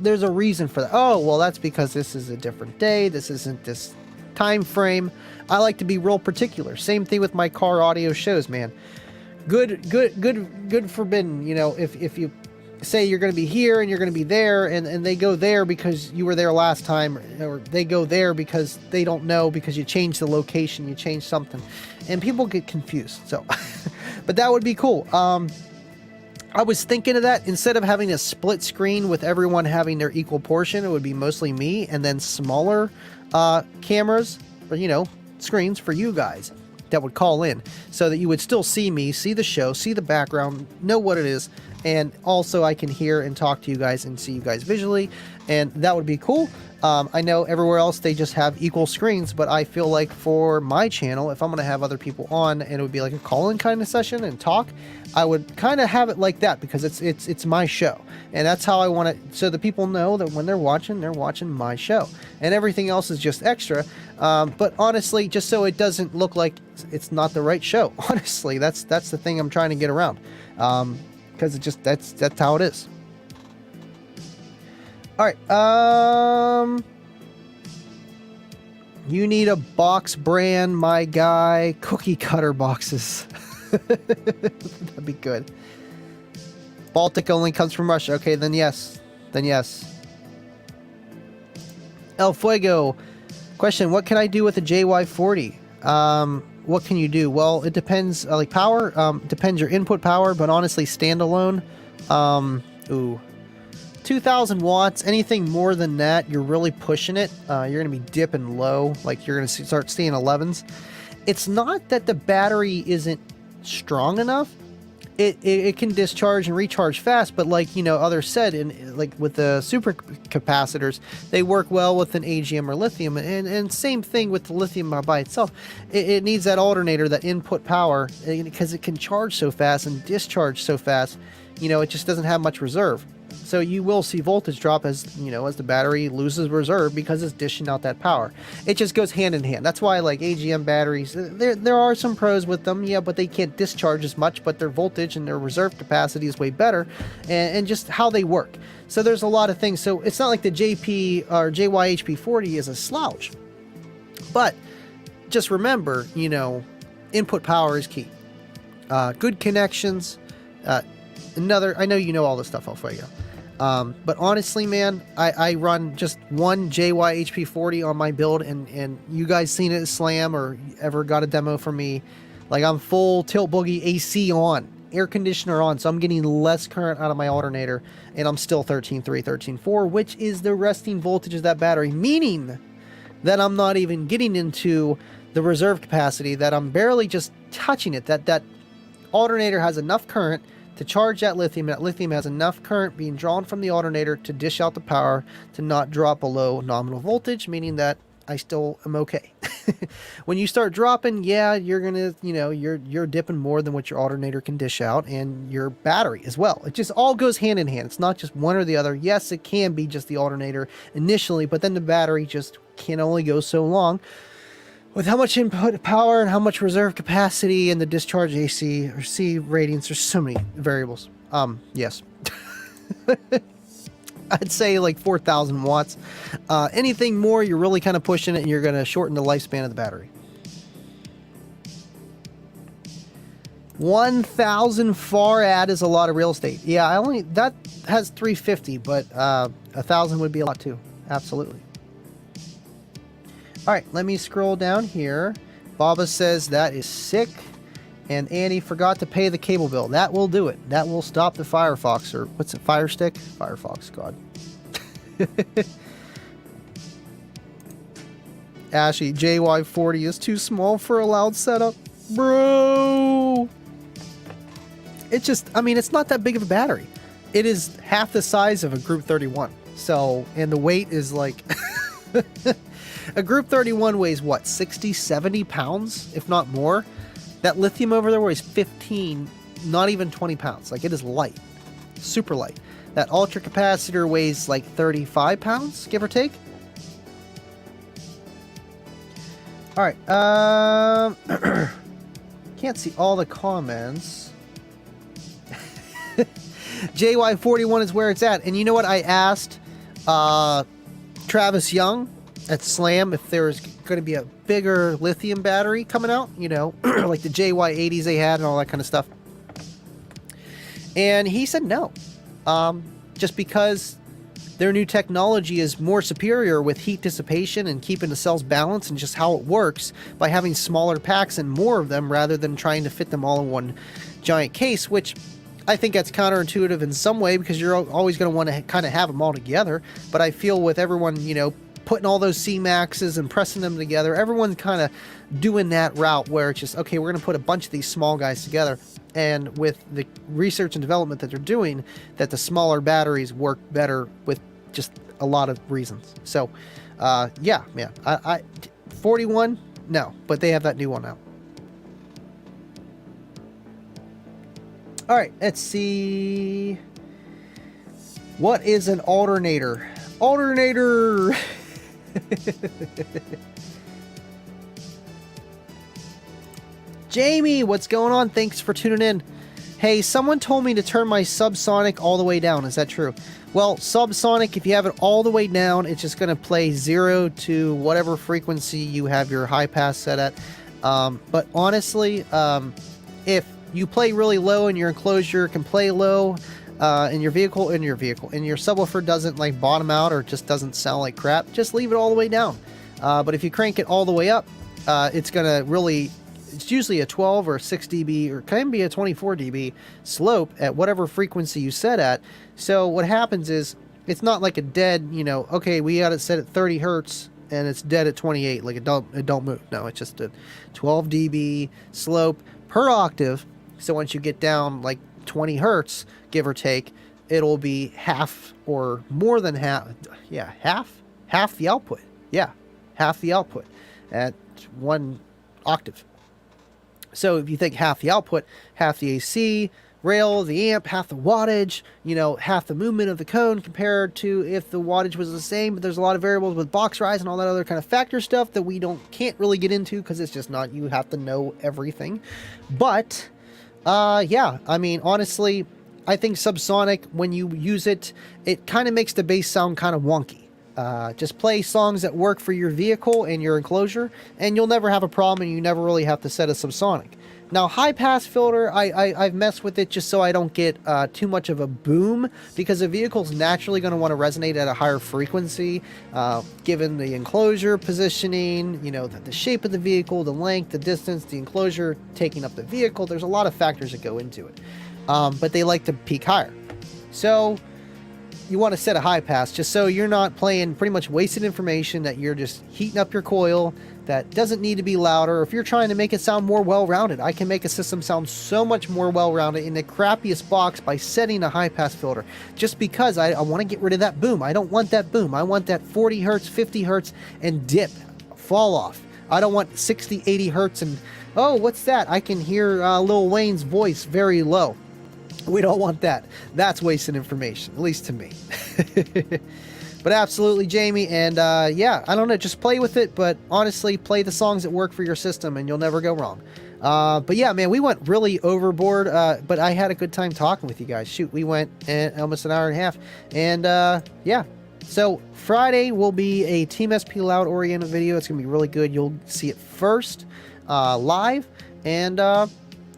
there's a reason for that. Oh, well, that's because this is a different day. This isn't this time frame. I like to be real particular. Same thing with my car audio shows, man. Good forbidden, if you say you're going to be here and you're going to be there, and they go there because you were there last time, or they go there because they don't know because you changed the location, you changed something, and people get confused. So, but that would be cool. I was thinking of that, instead of having a split screen with everyone having their equal portion, it would be mostly me and then smaller cameras, or, you know, screens for you guys that would call in, so that you would still see me, see the show, see the background, know what it is, and also I can hear and talk to you guys and see you guys visually, and that would be cool. I know everywhere else they just have equal screens, but I feel like for my channel, if I'm going to have other people on and it would be like a call-in kind of session and talk, I would kind of have it like that, because it's my show, and that's how I want it, so the people know that when they're watching my show, and everything else is just extra. But honestly, just so it doesn't look like it's not the right show. Honestly, that's the thing I'm trying to get around, because it just that's how it is. All right. You need a box brand, my guy. Cookie cutter boxes. That'd be good. Baltic only comes from Russia. Okay, then yes. Then yes. El Fuego. Question, what can I do with a JY40? What can you do? Well, it depends, like power, depends your input power, but honestly, standalone, 2,000 watts, anything more than that, you're really pushing it. You're going to be dipping low, like you're going to start seeing 11s. It's not that the battery isn't strong enough. It can discharge and recharge fast, but like, you know, others said, in like with the super capacitors, they work well with an AGM or lithium, and same thing with the lithium by itself. It needs that alternator, that input power, because it can charge so fast and discharge so fast. You know, it just doesn't have much reserve. So you will see voltage drop as, you know, as the battery loses reserve, because it's dishing out that power. It just goes hand in hand. That's why, like, AGM batteries, there are some pros with them, yeah, but they can't discharge as much, but their voltage and their reserve capacity is way better, and just how they work. So there's a lot of things. So it's not like the JP or JYHP40 is a slouch. But just remember, you know, input power is key. Good connections. I know you know all this stuff, Alfuego. But honestly, man, I run just one JYHP40 on my build, and you guys seen it at Slam or ever got a demo from me. Like, I'm full tilt boogie AC on, air conditioner on, so I'm getting less current out of my alternator, and I'm still 13.3, 13.4, which is the resting voltage of that battery, meaning that I'm not even getting into the reserve capacity, that I'm barely just touching it, that alternator has enough current to charge that lithium. That lithium has enough current being drawn from the alternator to dish out the power to not drop below nominal voltage, meaning that I still am okay. When you start dropping, yeah, you're gonna, you know, you're dipping more than what your alternator can dish out, and your battery as well. It just all goes hand in hand. It's not just one or the other. Yes, it can be just the alternator initially, but then the battery just can only go so long with how much input power and how much reserve capacity and the discharge AC or C ratings. There's so many variables. Yes. I'd say like 4,000 watts. Anything more, you're really kind of pushing it, and you're going to shorten the lifespan of the battery. 1,000 farad is a lot of real estate. Yeah, that has 350, but 1,000 would be a lot too. Absolutely. All right, let me scroll down here. Baba says that is sick. And Annie forgot to pay the cable bill. That will do it. That will stop the Firefox, or what's it, Fire Stick? Firefox, God. Ashy, JY40 is too small for a loud setup. Bro! It's just, I mean, it's not that big of a battery. It is half the size of a Group 31. So, and the weight is like... A Group 31 weighs, what, 60, 70 pounds, if not more? That lithium over there weighs 15, not even 20 pounds. Like, it is light. Super light. That ultra capacitor weighs like 35 pounds, give or take. Alright, can't see all the comments. JY41 is where it's at. And you know what? I asked Travis Young at Slam if there was going to be a bigger lithium battery coming out, you know, like the JY80s they had and all that kind of stuff. And he said no. just because their new technology is more superior with heat dissipation and keeping the cells balanced, and just how it works by having smaller packs and more of them rather than trying to fit them all in one giant case, which I think that's counterintuitive in some way because you're always going to want to kind of have them all together. But I feel with everyone, putting all those C-Maxes and pressing them together, everyone's kind of doing that route where it's just, okay, we're going to put a bunch of these small guys together. And with the research and development that they're doing, that the smaller batteries work better with just a lot of reasons. So, yeah, man, I 41, no, but they have that new one out. All right, let's see. What is an alternator? Alternator! Jamie, what's going on? Thanks for tuning in. Hey, someone told me to turn my subsonic all the way down. Is that true? Well, subsonic, if you have it all the way down, it's just going to play 0 to whatever frequency you have your high pass set at. But honestly, if you play really low and your enclosure can play low, and your subwoofer doesn't like bottom out or just doesn't sound like crap, just leave it all the way down. But if you crank it all the way up, it's gonna really, it's usually a 12 or 6 dB or can be a 24 dB slope at whatever frequency you set at. So what happens is it's not like a dead, okay, we got it set at 30 hertz and it's dead at 28, like it don't move. No, it's just a 12 dB slope per octave. So once you get down like 20 hertz, give or take, it'll be half or more than half. Yeah, half the output. Yeah, half the output at 1 octave. So if you think half the output, half the AC, rail, the amp, half the wattage, half the movement of the cone compared to if the wattage was the same, but there's a lot of variables with box rise and all that other kind of factor stuff that we can't really get into because it's just not, you have to know everything. But yeah, I mean, honestly, I think subsonic, when you use it, it kind of makes the bass sound kind of wonky. Just play songs that work for your vehicle and your enclosure, and you'll never have a problem, and you never really have to set a subsonic. Now, high pass filter, I've messed with it just so I don't get too much of a boom, because the vehicle's naturally going to want to resonate at a higher frequency, given the enclosure positioning, the shape of the vehicle, the length, the distance, the enclosure taking up the vehicle. There's a lot of factors that go into it, but they like to peak higher. So you want to set a high pass just so you're not playing pretty much wasted information, that you're just heating up your coil that doesn't need to be louder. If you're trying to make it sound more well-rounded, I can make a system sound so much more well-rounded in the crappiest box by setting a high-pass filter, just because I want to get rid of that boom. I don't want that boom. I want that 40 hertz, 50 hertz, and dip, fall off. I don't want 60, 80 hertz and, oh, what's that? I can hear Lil Wayne's voice very low. We don't want that. That's wasted information, at least to me. But absolutely, Jamie, and yeah, I don't know, just play with it, but honestly, play the songs that work for your system, and you'll never go wrong. But yeah, man, we went really overboard, but I had a good time talking with you guys. Shoot, we went almost an hour and a half, and yeah. So Friday will be a Team SP Loud oriented video. It's going to be really good. You'll see it first, live, and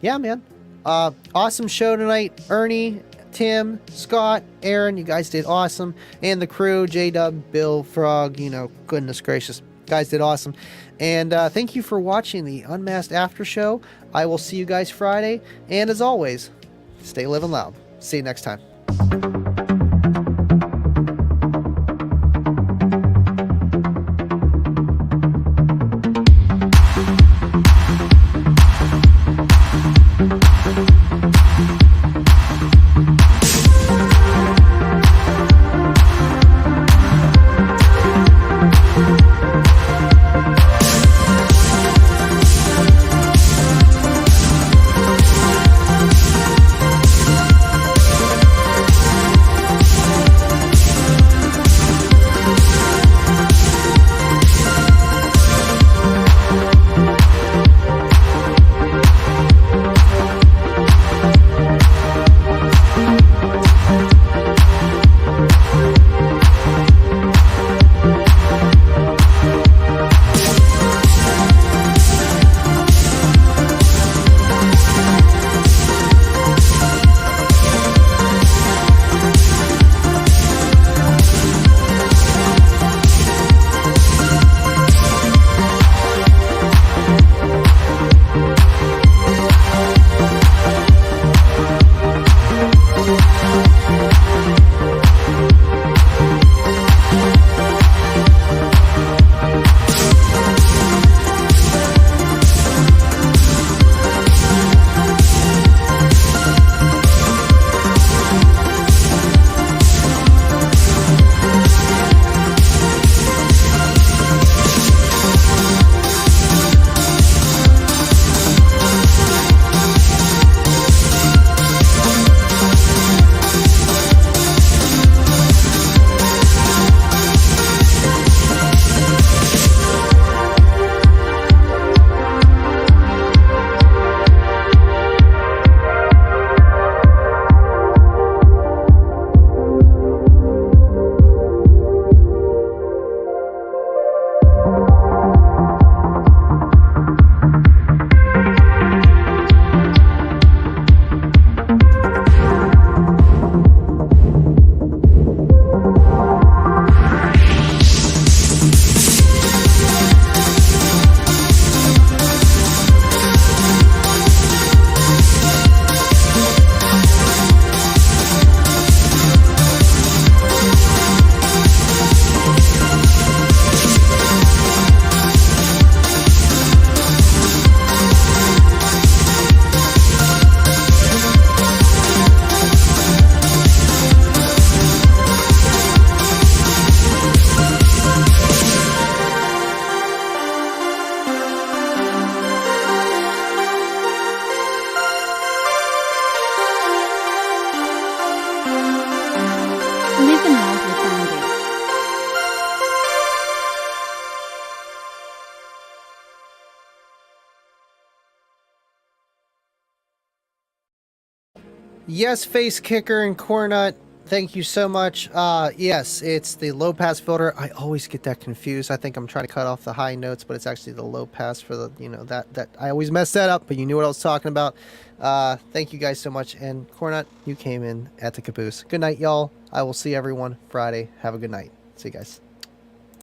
yeah, man. Awesome show tonight, Ernie, Tim, Scott, Aaron, you guys did awesome. And the crew, J-Dub, Bill, Frog, goodness gracious. Guys did awesome. And thank you for watching the Unmasked After Show. I will see you guys Friday. And as always, stay living loud. See you next time. Yes, Face Kicker and Cornut, thank you so much. Yes, it's the low pass filter. I always get that confused. I think I'm trying to cut off the high notes, but it's actually the low pass for the, that I always mess that up, but you knew what I was talking about. Thank you guys so much. And Cornut, you came in at the caboose. Good night, y'all. I will see everyone Friday. Have a good night. See you guys.